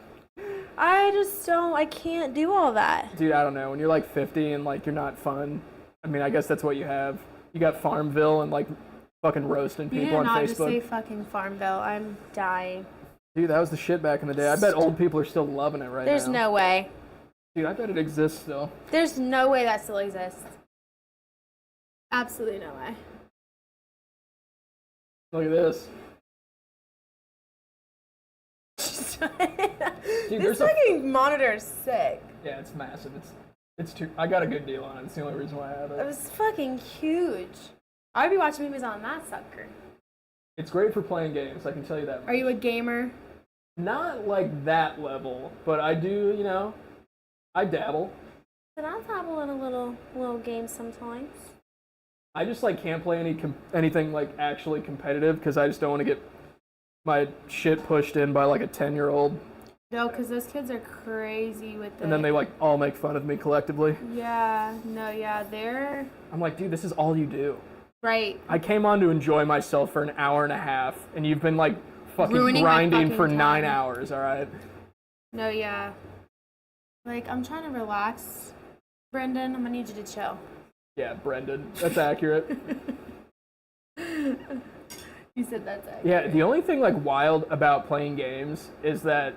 I can't do all that. Dude, I don't know. When you're like 50 and like you're not fun, I mean, I guess that's what you have. You got Farmville and like fucking roasting people on Facebook. You did not just say fucking Farmville. I'm dying. Dude, that was the shit back in the day. I bet old people are still loving it right now. There's no way. Dude, I bet it exists still. There's no way that still exists. Absolutely no way. Look at this. Dude, this fucking monitor is sick. Yeah, it's massive. It's too. I got a good deal on it. It's the only reason why I have it. It was fucking huge. I'd be watching movies on that sucker. It's great for playing games, I can tell you that much. Are you a gamer? Not like that level, but I do, you know, I dabble. But I dabble in a little game sometimes. I just like can't play anything like actually competitive because I just don't want to get my shit pushed in by like a 10-year-old. No, because those kids are crazy with it. And then they like all make fun of me collectively. Yeah, no, yeah, they're... I'm like, dude, this is all you do. Right. I came on to enjoy myself for an hour and a half, and you've been like fucking ruining grinding for time. 9 hours, all right? No, yeah. Like, I'm trying to relax, Brendan. I'm gonna need you to chill. Yeah, Brendan. That's accurate. You said that's accurate. Yeah, the only thing like wild about playing games is that,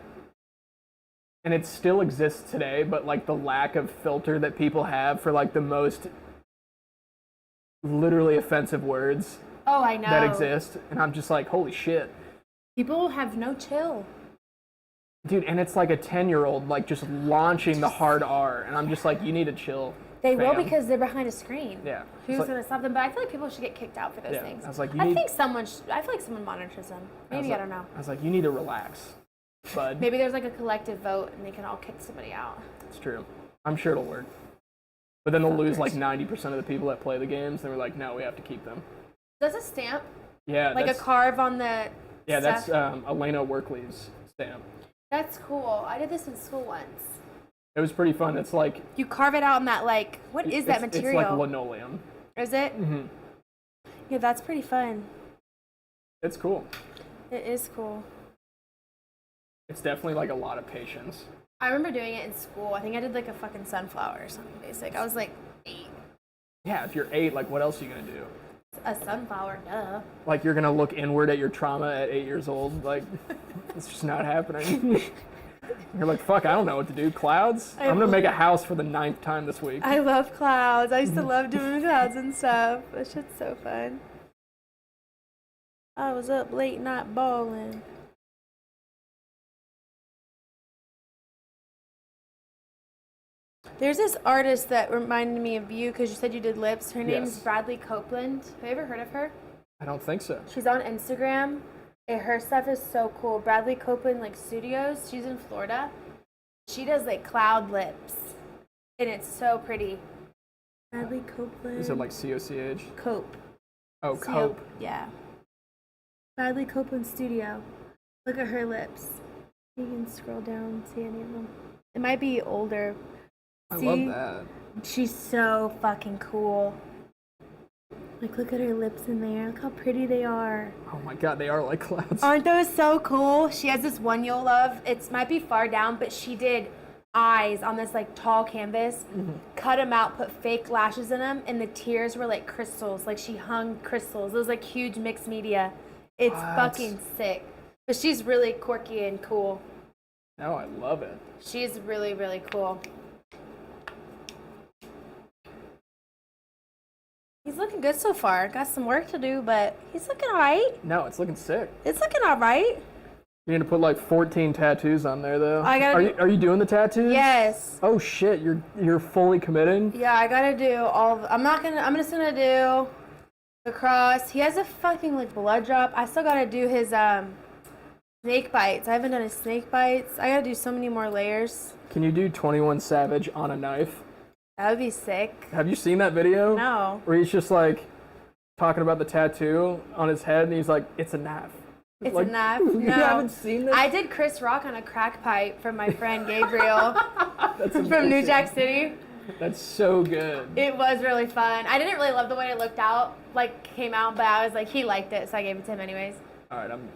and it still exists today, but like the lack of filter that people have for like the most literally offensive words I know that exist, and I'm just like, holy shit. People have no chill. Dude, and it's like a 10-year-old like just launching the hard R, and I'm just like, you need to chill. They fam. will, because they're behind a screen. Yeah. Who's gonna stop them? But I feel like people should get kicked out for those things. I was like, I think someone monitors them. Maybe, I don't know. I was like, you need to relax, bud. Maybe there's like a collective vote and they can all kick somebody out. It's true. I'm sure it'll work. But then they'll lose like 90% of the people that play the games. And we're like, no, we have to keep them. Does a stamp? Yeah. Like a carve on the Yeah, stuff? that's Elena Workley's stamp. That's cool. I did this in school once. It was pretty fun. It's like... You carve it out in that, like... What is that material? It's like linoleum. Is it? Mm-hmm. Yeah, that's pretty fun. It's cool. It is cool. It's definitely like a lot of patience. I remember doing it in school. I think I did like a fucking sunflower or something basic. I was like 8. Yeah, if you're 8, like what else are you gonna do? A sunflower, duh. Like you're gonna look inward at your trauma at 8 years old? Like, it's just not happening. You're like, fuck, I don't know what to do. Clouds? I'm gonna make a house for the 9th time this week. I love clouds. I used to love doing clouds and stuff. That shit's so fun. I was up late night bawling. There's this artist that reminded me of you because you said you did lips. Her name is Bradley Copeland. Have you ever heard of her? I don't think so. She's on Instagram. And her stuff is so cool. Bradley Copeland like studios. She's in Florida. She does like cloud lips. And it's so pretty. Bradley Copeland. Is it like COCH? Cope. Oh, Cope. Yeah. Bradley Copeland studio. Look at her lips. You can scroll down and see any of them. It might be older. I love that. She's so fucking cool. Like, look at her lips in there. Look how pretty they are. Oh my god, they are like clouds. Aren't those so cool? She has this one you'll love. It might be far down, but she did eyes on this like tall canvas, cut them out, put fake lashes in them, and the tears were like crystals. Like she hung crystals. It was like huge mixed media. It's fucking sick. But she's really quirky and cool. No, I love it. She's really, really cool. He's looking good so far. Got some work to do, but he's looking alright. No, it's looking sick. It's looking alright. You need to put like 14 tattoos on there though. Are you doing the tattoos? Yes. Oh shit, you're fully committed? Yeah, I gotta do all of, I'm just gonna do the cross. He has a fucking like blood drop. I still gotta do his snake bites. I haven't done his snake bites. I gotta do so many more layers. Can you do 21 Savage on a knife? That would be sick. Have you seen that video? No. Where he's just like talking about the tattoo on his head and he's like, it's a knife. It's like, a knife? You No. haven't seen this? I did Chris Rock on a crack pipe from my friend Gabriel That's from amazing. New Jack City. That's so good. It was really fun. I didn't really love the way it looked out, like came out, but I was like, he liked it, so I gave it to him anyways. All right, I'm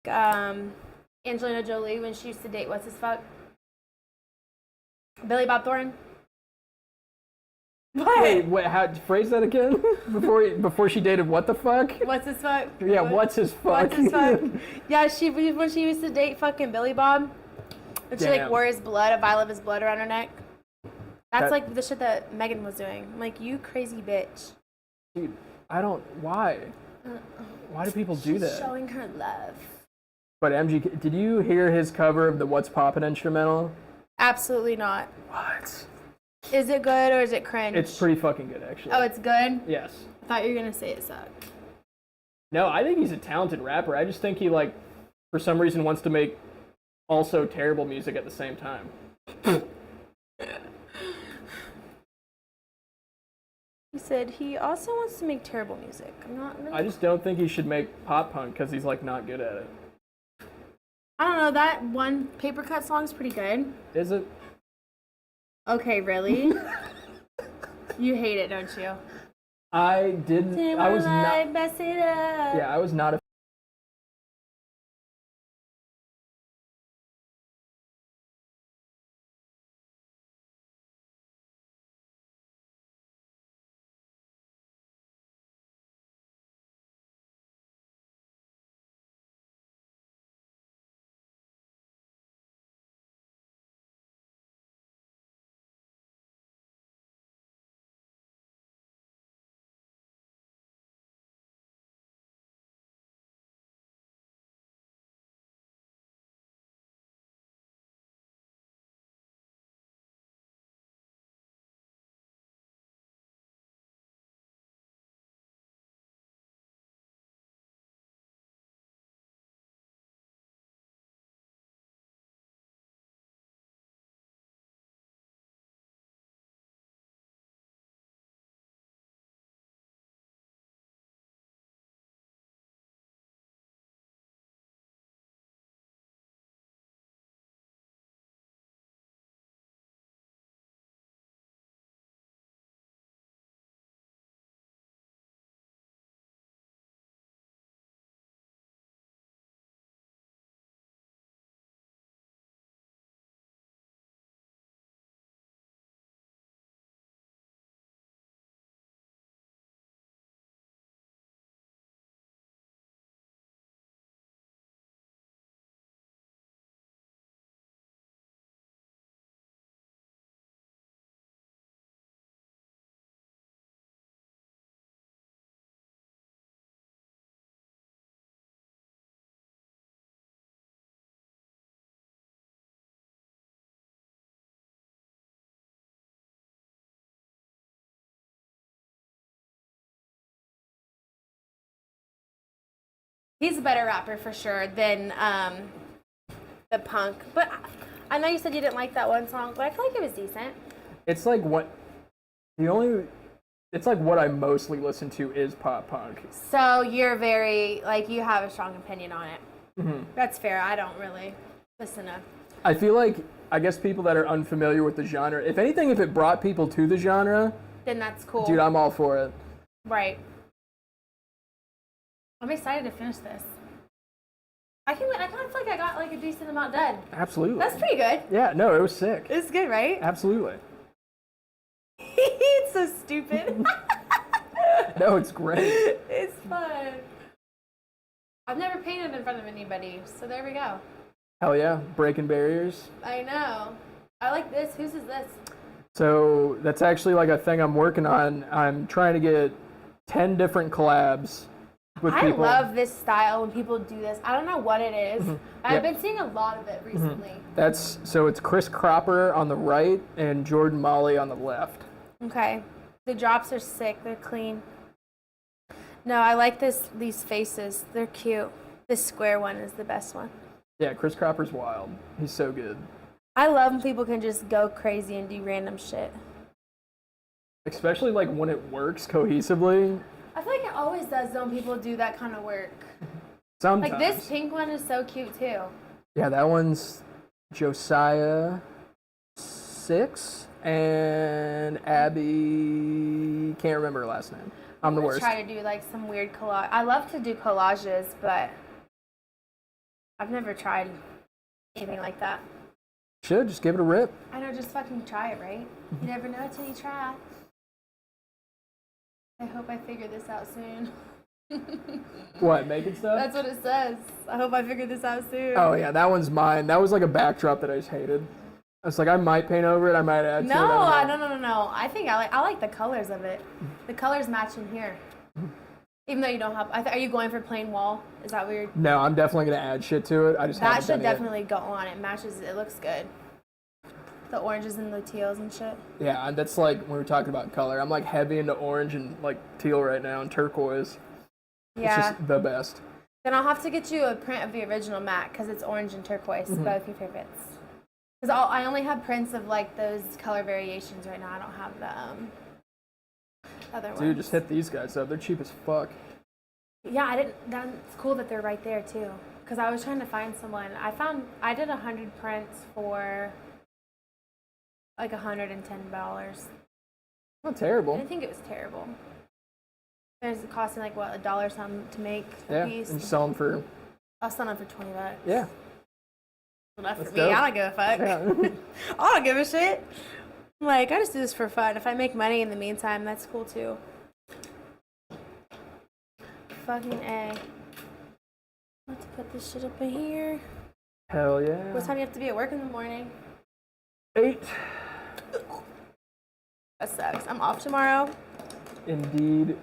Angelina Jolie when she used to date what's his fuck? Billy Bob Thornton. Wait, how phrase that again? before she dated what the fuck? What's his fuck? Yeah, what's his fuck? What's his fuck? Yeah, when she used to date fucking Billy Bob, and she like wore his blood, a vial of his blood around her neck. That's like the shit that Megan was doing. I'm like, you crazy bitch. Dude, I don't. Why? Why do people do that? Showing her love. But MG, did you hear his cover of the What's Poppin' instrumental? Absolutely not. What? Is it good or is it cringe? It's pretty fucking good, actually. Oh, it's good? Yes. I thought you were going to say it sucked. No, I think he's a talented rapper. I just think he, like, for some reason wants to make also terrible music at the same time. He said he also wants to make terrible music. I'm not really... I just don't think he should make pop punk because he's, like, not good at it. I don't know. That one Paper Cut song's pretty good. Is it? Okay, really? You hate it, don't you? I didn't. I was not. Mess it up. Yeah, I was not a. He's a better rapper for sure than the punk. But I know you said you didn't like that one song, but I feel like it was decent. It's like what the only. It's like what I mostly listen to is pop punk. So you're very like you have a strong opinion on it. Mm-hmm. That's fair. I don't really listen to. I feel like I guess people that are unfamiliar with the genre, if anything, if it brought people to the genre, Then that's cool. dude, I'm all for it. Right. I'm excited to finish this. I kind of feel like I got like a decent amount done. Absolutely. That's pretty good. Yeah, no, it was sick. It's good, right? Absolutely. It's so stupid. No, it's great. It's fun. I've never painted in front of anybody, so there we go. Hell yeah, breaking barriers. I know. I like this. Whose is this? So that's actually like a thing I'm working on. I'm trying to get 10 different collabs with people. I love this style when people do this. I don't know what it is. I've been seeing a lot of it recently. So it's Chris Cropper on the right and Jordan Molly on the left. Okay. The drops are sick. They're clean. No, I like these faces. They're cute. This square one is the best one. Yeah, Chris Cropper's wild. He's so good. I love when people can just go crazy and do random shit. Especially like when it works cohesively. I feel like it always does though when people do that kind of work. Sometimes. Like this pink one is so cute too. Yeah, that one's Josiah 6 and Abby can't remember her last name. I'm the worst. Try to do like some weird collage. I love to do collages, but I've never tried anything like that. Should just give it a rip. I know, just fucking try it, right? You never know till you try. I hope I figure this out soon. What, making stuff? That's what it says. I hope I figure this out soon. Oh yeah, that one's mine. That was like a backdrop that I just hated. I was like, I might paint over it. I might add to it. No. I think I like the colors of it. The colors match in here. Even though you don't have, are you going for plain wall? Is that weird? No, I'm definitely gonna add shit to it. I just that haven't done should it yet. definitely go on. It matches. It looks good. The oranges and the teals and shit. Yeah, and that's like when we were talking about color. I'm like heavy into orange and like teal right now and turquoise. Yeah. It's just the best. Then I'll have to get you a print of the original mat because it's orange and turquoise, both your favorites. Because I only have prints of like those color variations right now. I don't have the other ones. Dude, just hit these guys up. They're cheap as fuck. Yeah, I didn't. That's cool that they're right there too. Because I was trying to find someone. I did 100 prints for like $110. Not terrible. I didn't think it was terrible. There's costing like what, $1 something to make a piece. And you sell them for. I'll sell them for $20. Yeah. Enough for That's me. dope. I don't give a fuck. Yeah. I don't give a shit. Like, I just do this for fun. If I make money in the meantime, that's cool too. Fucking A. Let's put this shit up in here. Hell yeah. What time do you have to be at work in the morning? 8. That sucks. I'm off tomorrow. Indeed.